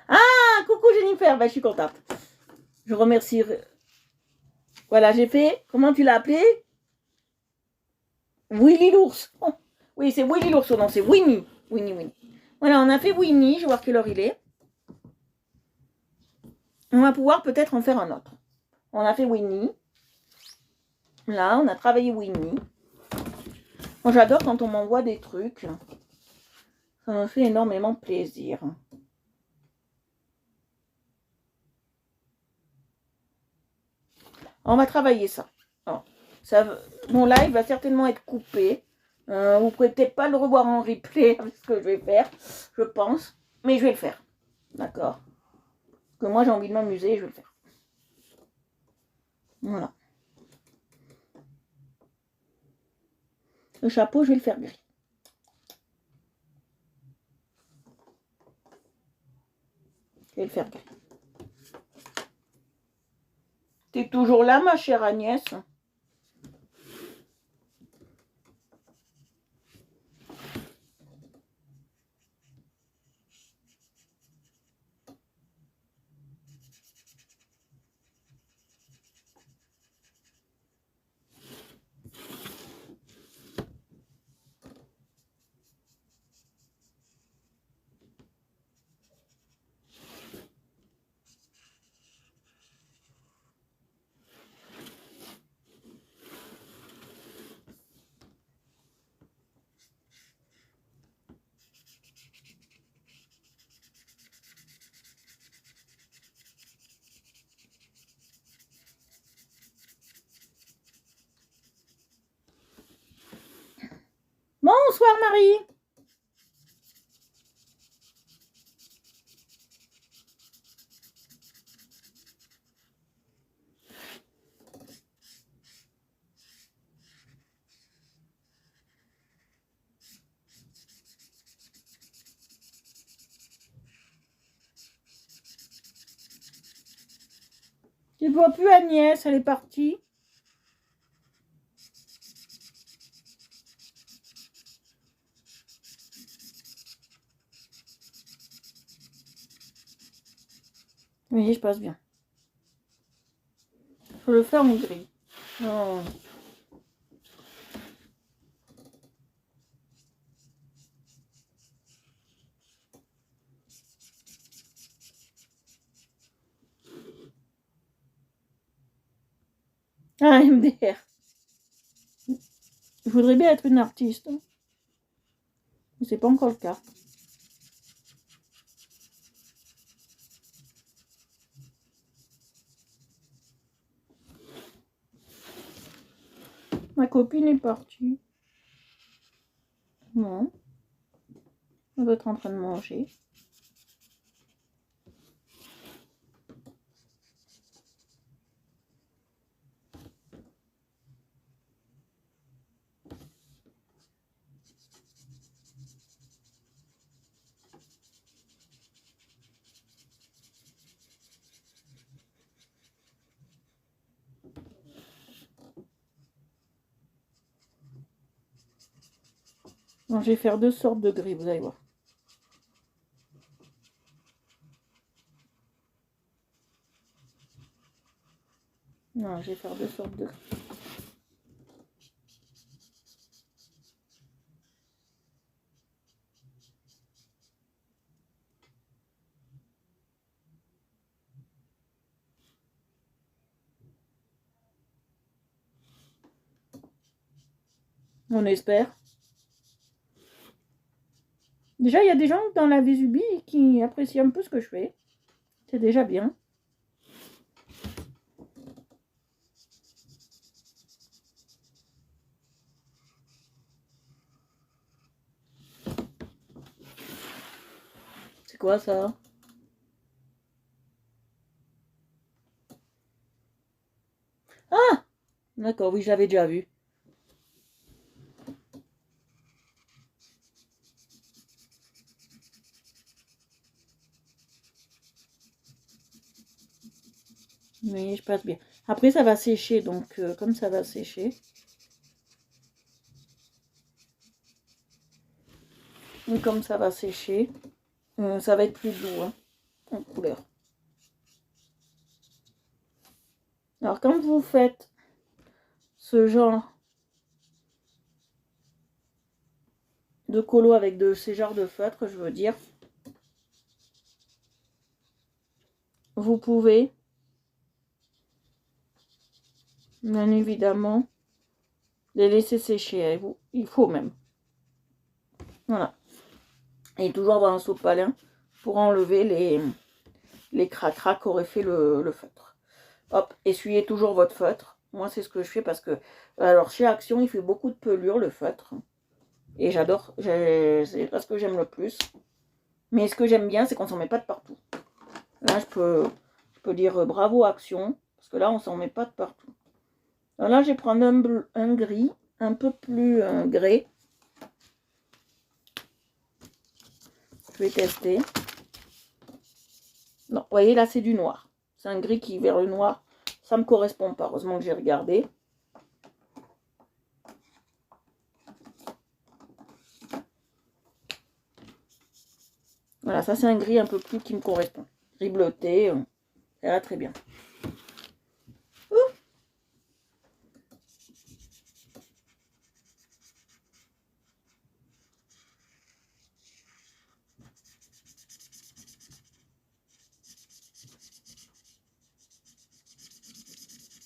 Ah, coucou Jennifer, ben, je suis contente. Je remercie. Voilà, j'ai fait. Comment tu l'as appelé? Willy l'ours. Oh, oui, c'est Willy l'ours. Non, c'est Winnie. Winnie, Winnie. Voilà, on a fait Winnie. Je vais voir quelle heure il est. On va pouvoir peut-être en faire un autre. On a fait Winnie. Là, on a travaillé Winnie. Moi, j'adore quand on m'envoie des trucs. Ça me fait énormément plaisir. On va travailler ça. Alors, mon live va certainement être coupé. Vous pourrez peut-être pas le revoir en replay avec ce que je vais faire, je pense. Mais je vais le faire. D'accord. Parce que moi, j'ai envie de m'amuser et je vais le faire. Voilà. Le chapeau, je vais le faire gris. Je vais le faire gris. T'es toujours là, ma chère Agnès? Bonsoir Marie. Tu vois plus Agnès, elle est partie. Oui, je passe bien. Je le fais en gris. Oh. Ah, MDR. Je voudrais bien être une artiste. Mais c'est pas encore le cas. Ma copine est partie. Non. Elle doit être en train de manger. Non, je vais faire 2 sortes de gris, vous allez voir. Non, je vais faire 2 sortes de gris. On espère. Déjà, il y a des gens dans la Vésubie qui apprécient un peu ce que je fais. C'est déjà bien. C'est quoi ça? Ah! D'accord, oui, je l'avais déjà vu. Oui, je passe bien. Après, ça va sécher, donc comme ça va sécher. Donc comme ça va sécher, ça va être plus doux hein, en couleur. Alors quand vous faites ce genre de colo avec de ces genres de feutres, je veux dire, vous pouvez bien évidemment les laisser sécher. Il faut même. Voilà. Et toujours avoir un sopalin pour enlever les cracras qu'aurait fait le feutre. Hop, essuyez toujours votre feutre. Moi, c'est ce que je fais parce que, alors chez Action, il fait beaucoup de pelure le feutre. Et j'adore, c'est pas ce que j'aime le plus. Mais ce que j'aime bien, c'est qu'on s'en met pas de partout. Là, je peux dire bravo Action, parce que là, on s'en met pas de partout. Alors là, je vais prendre un gris, un peu plus grès. Je vais tester. Non, vous voyez, là, c'est du noir. C'est un gris qui, vers le noir, ça me correspond pas. Heureusement que j'ai regardé. Voilà, ça, c'est un gris un peu plus qui me correspond. Gris bleuté, ça va très bien.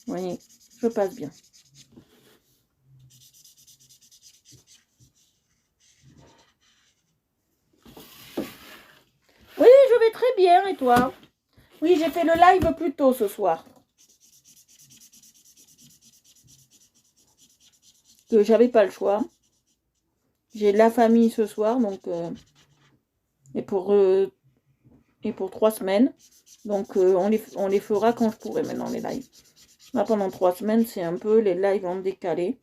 Vous voyez, je passe bien. Oui, je vais très bien, et toi? Oui, j'ai fait le live plus tôt ce soir. Que j'avais pas le choix. J'ai de la famille ce soir, donc et pour 3 semaines. Donc on les fera quand je pourrai maintenant les lives. Là pendant 3 semaines, c'est un peu les lives en décalé.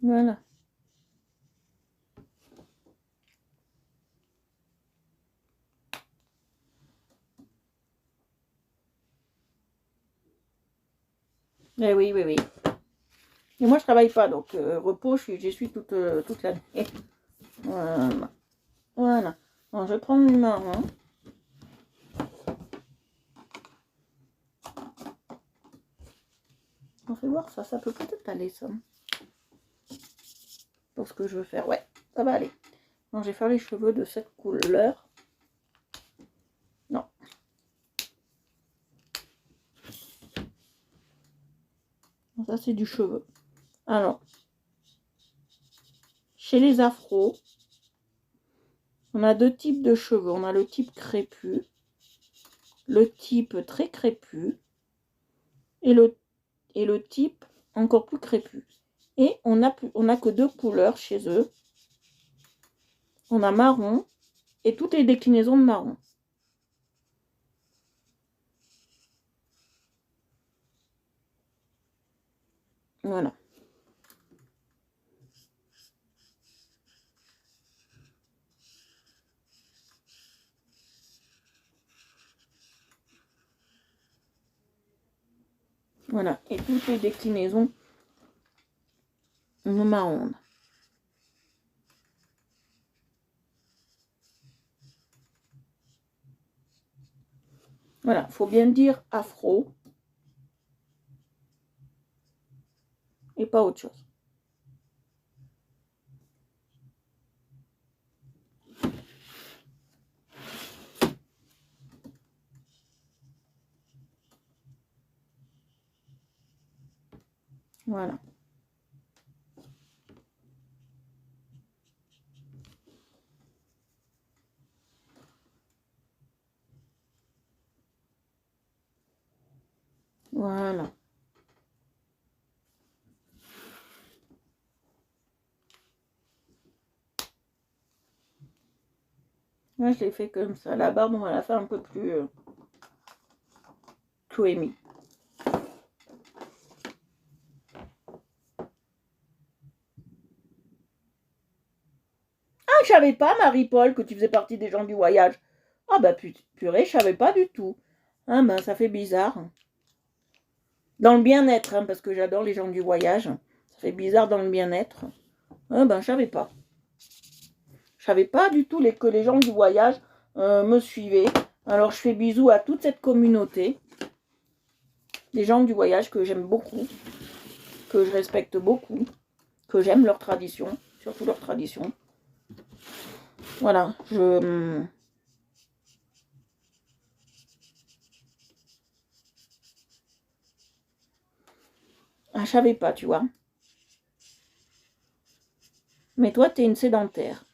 Voilà. Eh oui, oui, oui. Et moi, je travaille pas, donc repos, j'y suis toute l'année. Voilà. Voilà. Alors, je vais prendre du marron. On fait voir ça, ça peut peut-être aller, ça. Pour ce que je veux faire, ouais, ça va aller. Alors, je vais faire les cheveux de cette couleur. Non. Ça, c'est du cheveu. Alors, chez les afros, on a 2 types de cheveux. On a le type crépus, le type très crépus et le type encore plus crépus. Et on a que 2 couleurs chez eux. On a marron et toutes les déclinaisons de marron. Voilà. Voilà. Et toutes les déclinaisons de marron. Voilà. Faut bien dire afro et pas autre chose. Voilà. Voilà. Moi, je l'ai fait comme ça. La barbe, on va la faire un peu plus creamy. Ah, je savais pas, Marie-Paul, que tu faisais partie des gens du voyage. Ah bah purée, je savais pas du tout. Ah ben, ça fait bizarre. Dans le bien-être, hein, parce que j'adore les gens du voyage. Ça fait bizarre dans le bien-être. Ah ben, je savais pas. Je savais pas du tout que les gens du voyage me suivaient. Alors, je fais bisous à toute cette communauté. Des gens du voyage que j'aime beaucoup, que je respecte beaucoup, que j'aime leur tradition, surtout leur tradition. Voilà, ah, je savais pas, tu vois. Mais toi, t'es une sédentaire.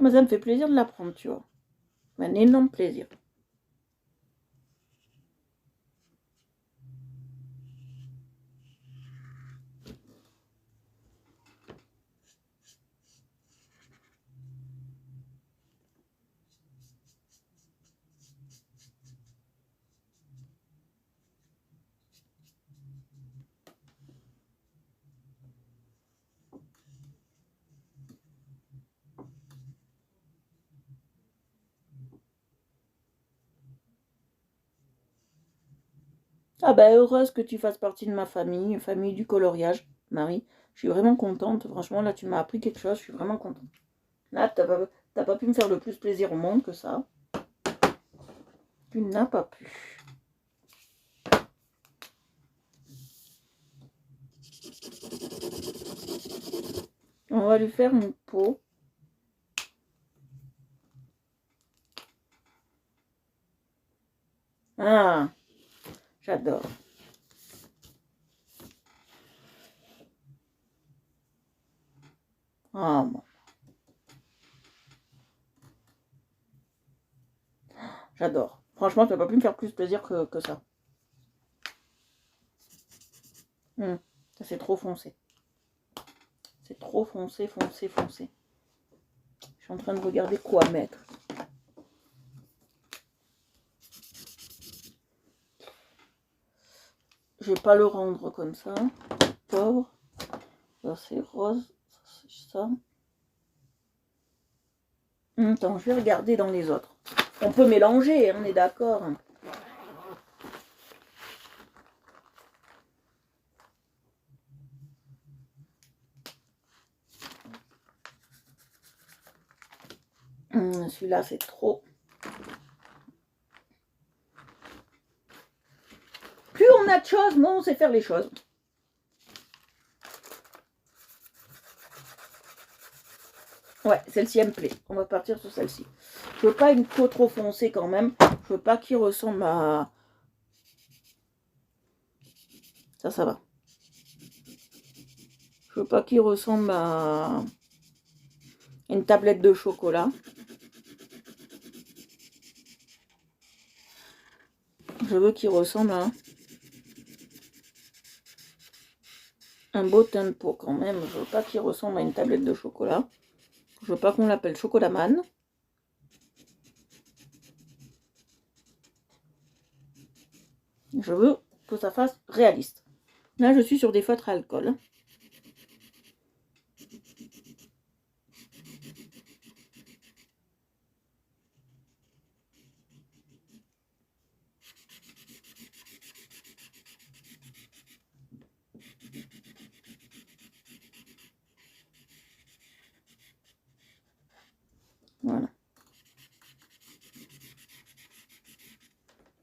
Moi, ça me fait plaisir de l'apprendre, tu vois. Un énorme plaisir. Ah bah heureuse que tu fasses partie de ma famille, famille du coloriage, Marie. Je suis vraiment contente. Franchement, là, tu m'as appris quelque chose. Je suis vraiment contente. Là, t'as pas pu me faire le plus plaisir au monde que ça. Tu n'as pas pu. On va lui faire une peau. Ah, j'adore. Ah, bon. J'adore. Franchement, tu n'as pas pu me faire plus plaisir que ça. Ça, c'est trop foncé. C'est trop foncé, foncé, foncé. Je suis en train de regarder quoi mettre. Je vais pas le rendre comme ça. Pauvre. Ça, c'est rose. Ça, c'est ça. Attends, je vais regarder dans les autres. On peut mélanger, on est d'accord. Celui-là, c'est trop. Plus on a de choses, moins on sait faire les choses. Ouais, celle-ci, elle me plaît. On va partir sur celle-ci. Je veux pas une peau trop foncée quand même. Je veux pas qu'il ressemble à... Ça va. Je veux pas qu'il ressemble à une tablette de chocolat. Je veux qu'il ressemble à un beau teint de peau quand même. Je veux pas qu'il ressemble à une tablette de chocolat. Je veux pas qu'on l'appelle Chocolaman. Je veux que ça fasse réaliste. Là, je suis sur des feutres à alcool. Voilà.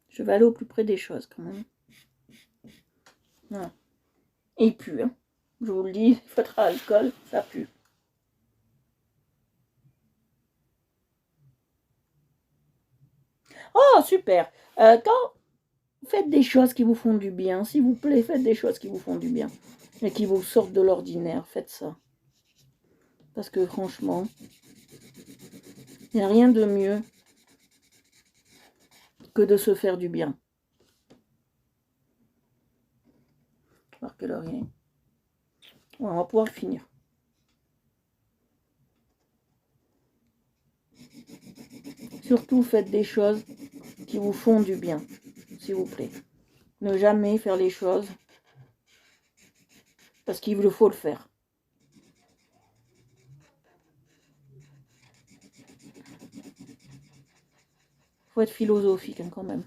Je vais aller au plus près des choses quand même. Voilà. Et il pue, hein. Je vous le dis, feutre à alcool, ça pue. Oh, super. Quand vous faites des choses qui vous font du bien, s'il vous plaît, faites des choses qui vous font du bien. Et qui vous sortent de l'ordinaire, faites ça. Parce que franchement, il n'y a rien de mieux que de se faire du bien. On va voir quelle heure il est. On va pouvoir finir. Surtout, faites des choses qui vous font du bien, s'il vous plaît. Ne jamais faire les choses parce qu'il faut le faire. Faut être philosophique hein, quand même.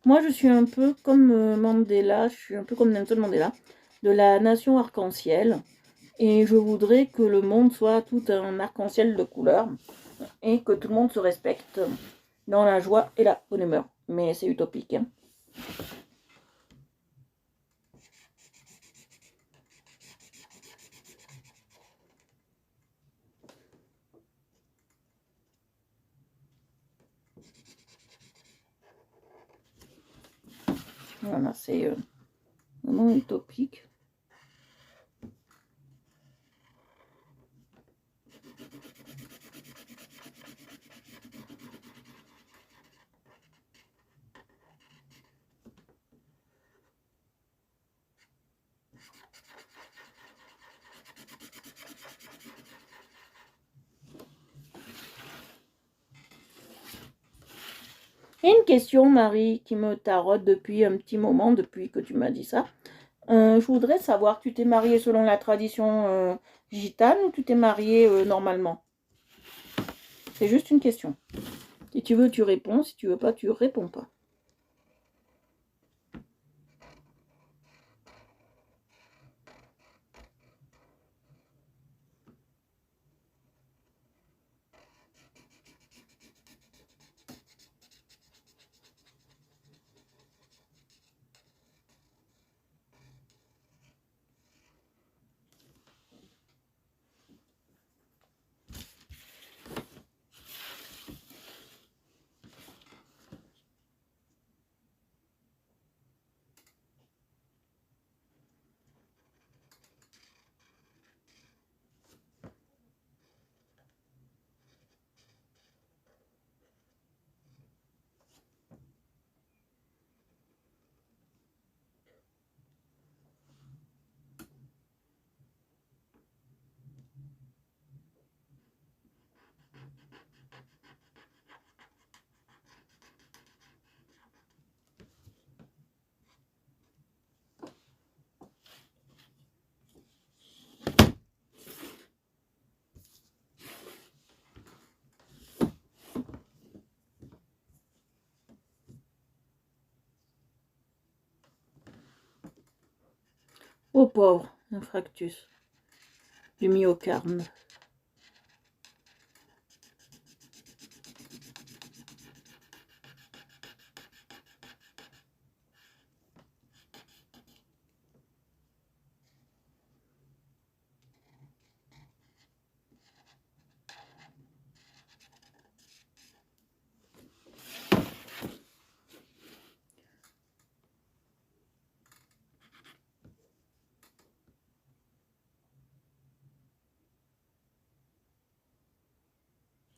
Moi, je suis un peu comme Mandela, je suis un peu comme Nelson Mandela, de la nation arc-en-ciel. Et je voudrais que le monde soit tout un arc-en-ciel de couleurs et que tout le monde se respecte dans la joie et la bonne humeur. Mais c'est utopique. Hein. Voilà, c'est vraiment utopique. J'ai une question, Marie, qui me taraude depuis un petit moment, depuis que tu m'as dit ça. Je voudrais savoir, tu t'es mariée selon la tradition gitane ou tu t'es mariée normalement? C'est juste une question. Si tu veux, tu réponds. Si tu veux pas, tu réponds pas. Oh pauvre, un fractus du myocarde.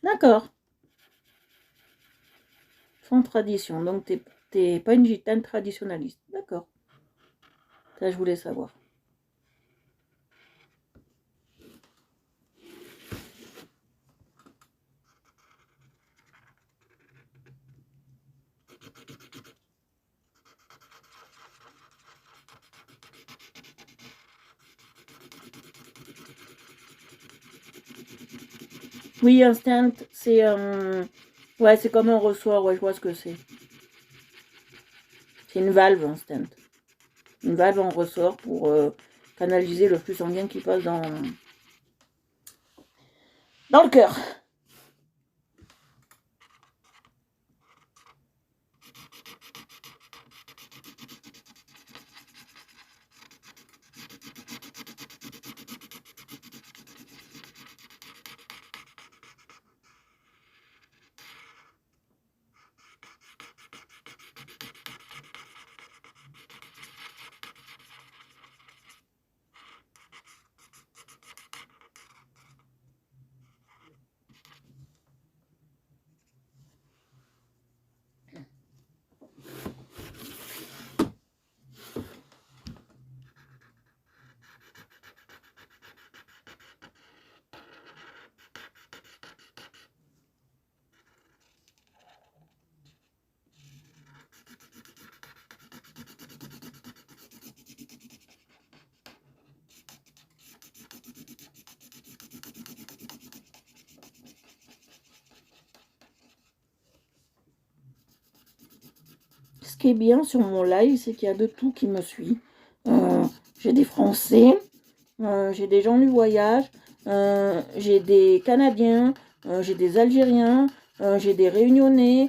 D'accord. Sans tradition. Donc t'es pas une gitane traditionnaliste. D'accord. Ça, je voulais savoir. Oui, instinct, c'est ouais, c'est comme un ressort, ouais, je vois ce que c'est. C'est une valve, instinct. Une valve en ressort pour canaliser le flux sanguin qui passe dans le cœur. Ce qui est bien sur mon live, c'est qu'il y a de tout qui me suit. J'ai des Français, j'ai des gens du voyage, j'ai des Canadiens, j'ai des Algériens, j'ai des Réunionnais,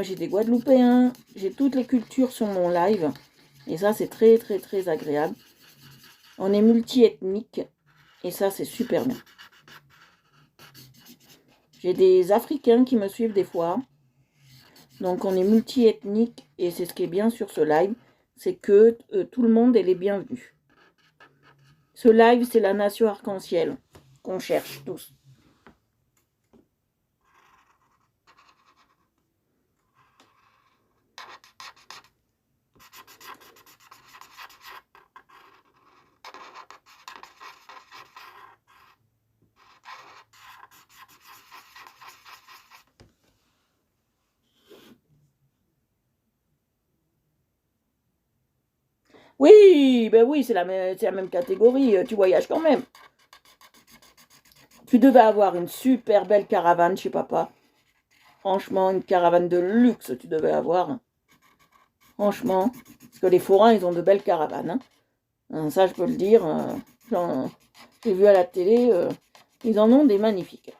j'ai des Guadeloupéens, j'ai toutes les cultures sur mon live. Et ça, c'est très, très, très agréable. On est multi-ethnique et ça, c'est super bien. J'ai des Africains qui me suivent des fois. Donc, on est multi-ethnique et c'est ce qui est bien sur ce live, c'est que tout le monde est les bienvenus. Ce live, c'est la nation arc-en-ciel qu'on cherche tous. Oui, ben oui, c'est la même catégorie. Tu voyages quand même. Tu devais avoir une super belle caravane chez papa. Franchement, une caravane de luxe, tu devais avoir. Franchement. Parce que les forains, ils ont de belles caravanes. Ça, je peux le dire. J'ai vu à la télé, ils en ont des magnifiques.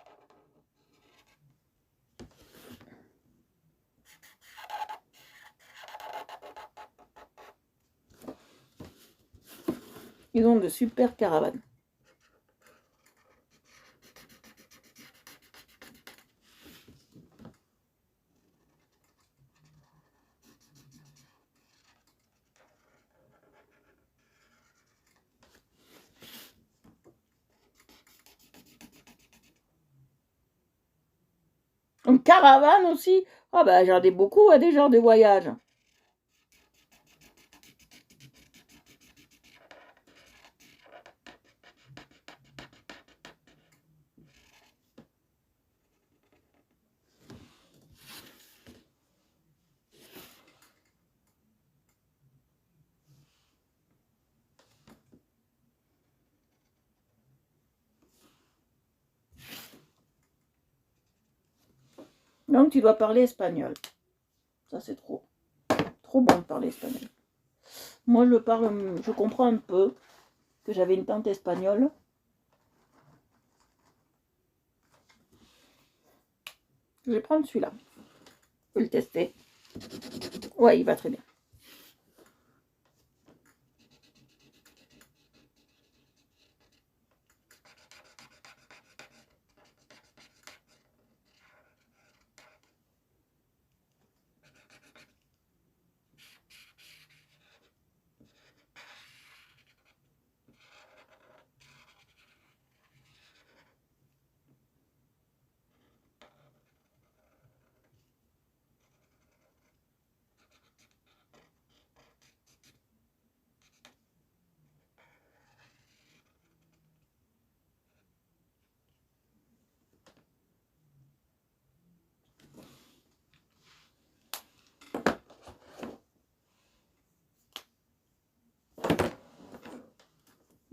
Ils ont de super caravanes. Une caravane aussi. Ah ben j'en ai beaucoup à des genres de voyages. Donc tu dois parler espagnol. Ça c'est trop bon de parler espagnol. Moi je comprends un peu, que j'avais une tante espagnole. Je vais prendre celui-là. Je vais le tester. Ouais, il va très bien.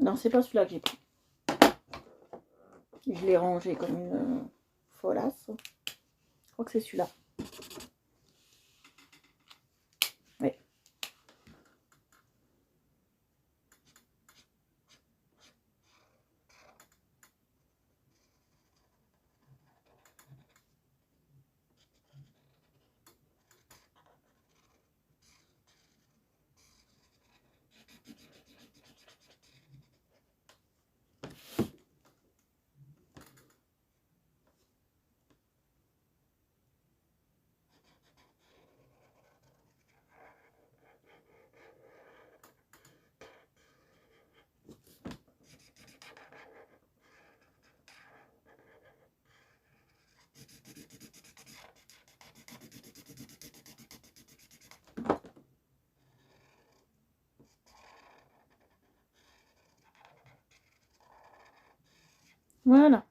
Non, c'est pas celui-là que j'ai pris. Je l'ai rangé comme une folasse. Je crois que c'est celui-là. Oui. Voilà.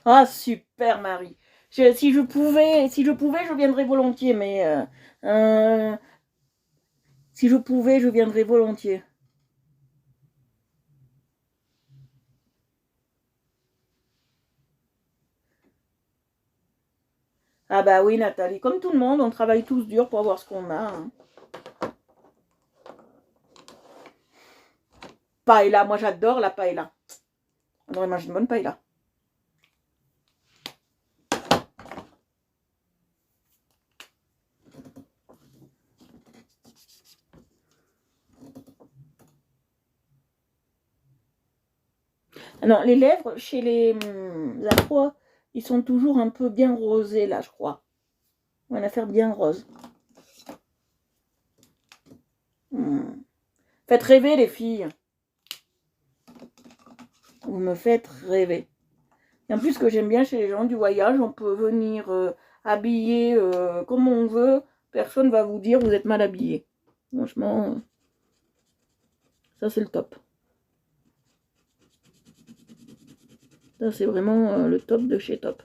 Ah, super, Marie. Si je pouvais, je viendrais volontiers, mais euh, si je pouvais, je viendrais volontiers. Ah bah oui, Nathalie, comme tout le monde, on travaille tous dur pour avoir ce qu'on a. Paella, moi j'adore la paella. On devrait manger une bonne paella. Non, les lèvres, chez les Afro, ils sont toujours un peu bien rosés, là, je crois. On va la faire bien rose. Faites rêver, les filles. Vous me faites rêver. Et en plus, ce que j'aime bien chez les gens du voyage, on peut venir habiller comme on veut. Personne ne va vous dire vous êtes mal habillé. Franchement, ça c'est le top. Ça c'est vraiment le top de chez top.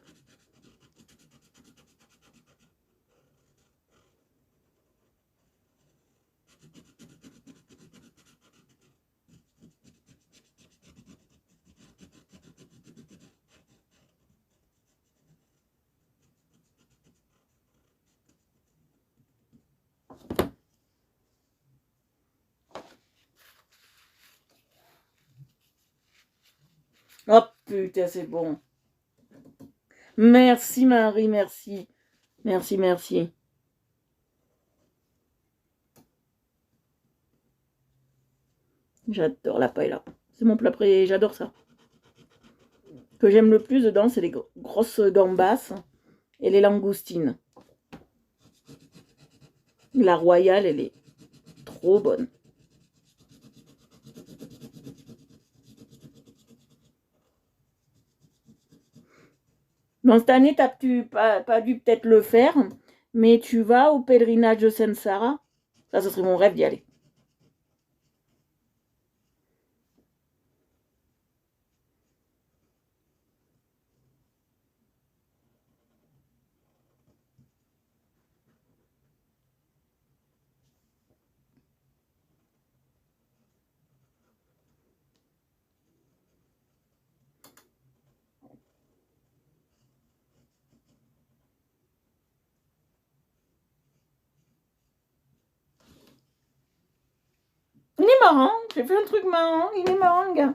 Oh putain, c'est bon. Merci Marie, merci. Merci, merci. J'adore la paella. C'est mon plat préféré, j'adore ça. Ce que j'aime le plus dedans, c'est les grosses gambas et les langoustines. La royale, elle est trop bonne. Bon, cette année, tu pas dû peut-être le faire, mais tu vas au pèlerinage de Sainte-Sarah. Ça, ce serait mon rêve d'y aller. Il est marrant, j'ai fait un truc marrant, il est marrant le gars.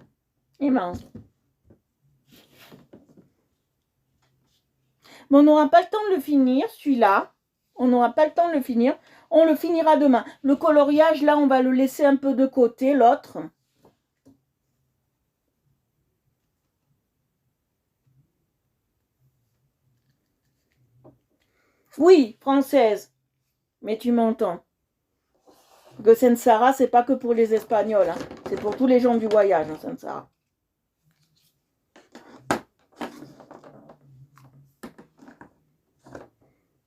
Il est marrant. Mais on n'aura pas le temps de le finir, celui-là. On n'aura pas le temps de le finir. On le finira demain. Le coloriage, là, on va le laisser un peu de côté, l'autre. Oui, française. Mais tu m'entends. Que Sainte-Sarah, c'est pas que pour les Espagnols. Hein. C'est pour tous les gens du voyage, hein, Sainte-Sarah.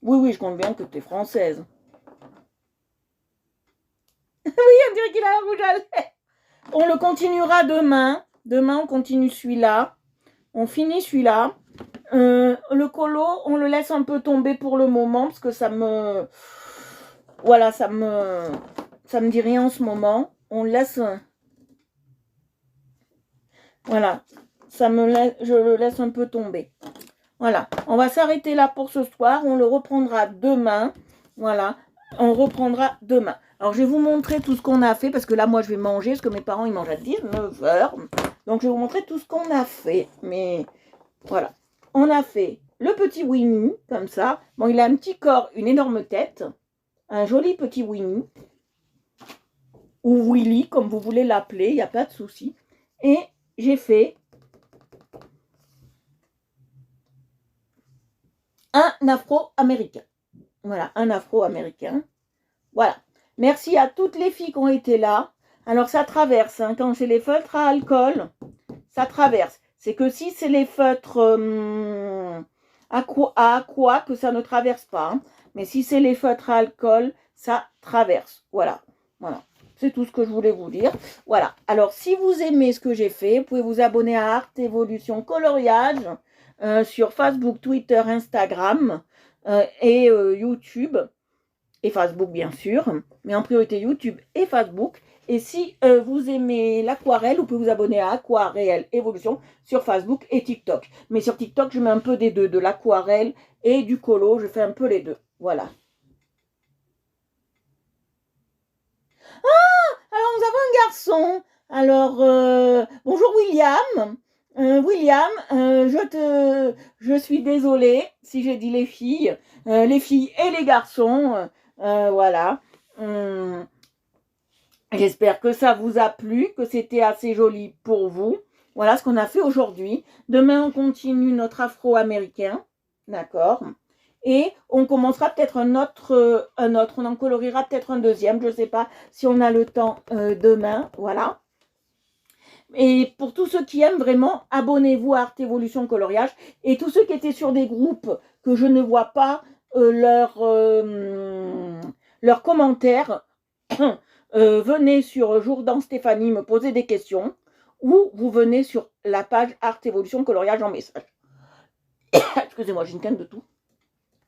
Oui, oui, je compte bien que tu es française. Oui, on dirait qu'il a un rouge à lèvres. On le continuera demain. Demain, on continue celui-là. On finit celui-là. Le colo, on le laisse un peu tomber pour le moment parce que ça me... Voilà, ça me dit rien en ce moment. On laisse... Voilà, je le laisse un peu tomber. Voilà, on va s'arrêter là pour ce soir. On le reprendra demain. Voilà, on reprendra demain. Alors, je vais vous montrer tout ce qu'on a fait parce que là, moi, je vais manger parce que mes parents, ils mangent à 19h. Donc, je vais vous montrer tout ce qu'on a fait. Mais voilà, on a fait le petit Winnie, comme ça. Bon, il a un petit corps, une énorme tête. Un joli petit Winnie. Ou Willy, comme vous voulez l'appeler, il n'y a pas de souci. Et j'ai fait un afro-américain. Voilà, un afro-américain. Voilà. Merci à toutes les filles qui ont été là. Alors, ça traverse. Hein, quand c'est les feutres à alcool, ça traverse. C'est que si c'est les feutres à aqua, que ça ne traverse pas. Hein. Mais si c'est les feutres à alcool, ça traverse. Voilà. Voilà. C'est tout ce que je voulais vous dire. Voilà. Alors, si vous aimez ce que j'ai fait, vous pouvez vous abonner à Art Evolution Coloriage sur Facebook, Twitter, Instagram et YouTube. Et Facebook, bien sûr. Mais en priorité, YouTube et Facebook. Et si vous aimez l'aquarelle, vous pouvez vous abonner à Aquarelle Evolution sur Facebook et TikTok. Mais sur TikTok, je mets un peu des deux, de l'aquarelle et du colo. Je fais un peu les deux. Voilà. Alors, nous avons un garçon. Alors, bonjour William. William, je suis désolée si j'ai dit les filles et les garçons. Voilà. J'espère que ça vous a plu, que c'était assez joli pour vous. Voilà ce qu'on a fait aujourd'hui. Demain, on continue notre afro-américain. D'accord. Et on commencera peut-être un autre. On en coloriera peut-être un deuxième. Je ne sais pas si on a le temps demain. Voilà. Et pour tous ceux qui aiment vraiment, abonnez-vous à Art Evolution Coloriage. Et tous ceux qui étaient sur des groupes que je ne vois pas leurs commentaires, venez sur Jourdan Stéphanie me poser des questions ou vous venez sur la page Art Evolution Coloriage en message. Excusez-moi, j'ai une canne de tout.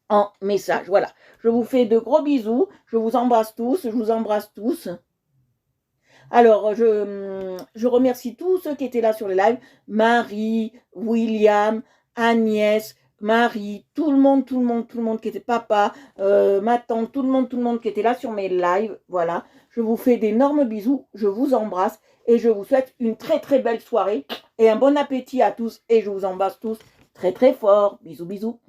En message, voilà. Je vous fais de gros bisous. Je vous embrasse tous. Je vous embrasse tous. Alors, je remercie tous ceux qui étaient là sur le live. Marie, William, Agnès, Marie, tout le monde qui était papa, ma tante, tout le monde qui était là sur mes lives. Voilà. Je vous fais d'énormes bisous. Je vous embrasse et je vous souhaite une très très belle soirée et un bon appétit à tous. Et je vous embrasse tous très très fort. Bisous, bisous.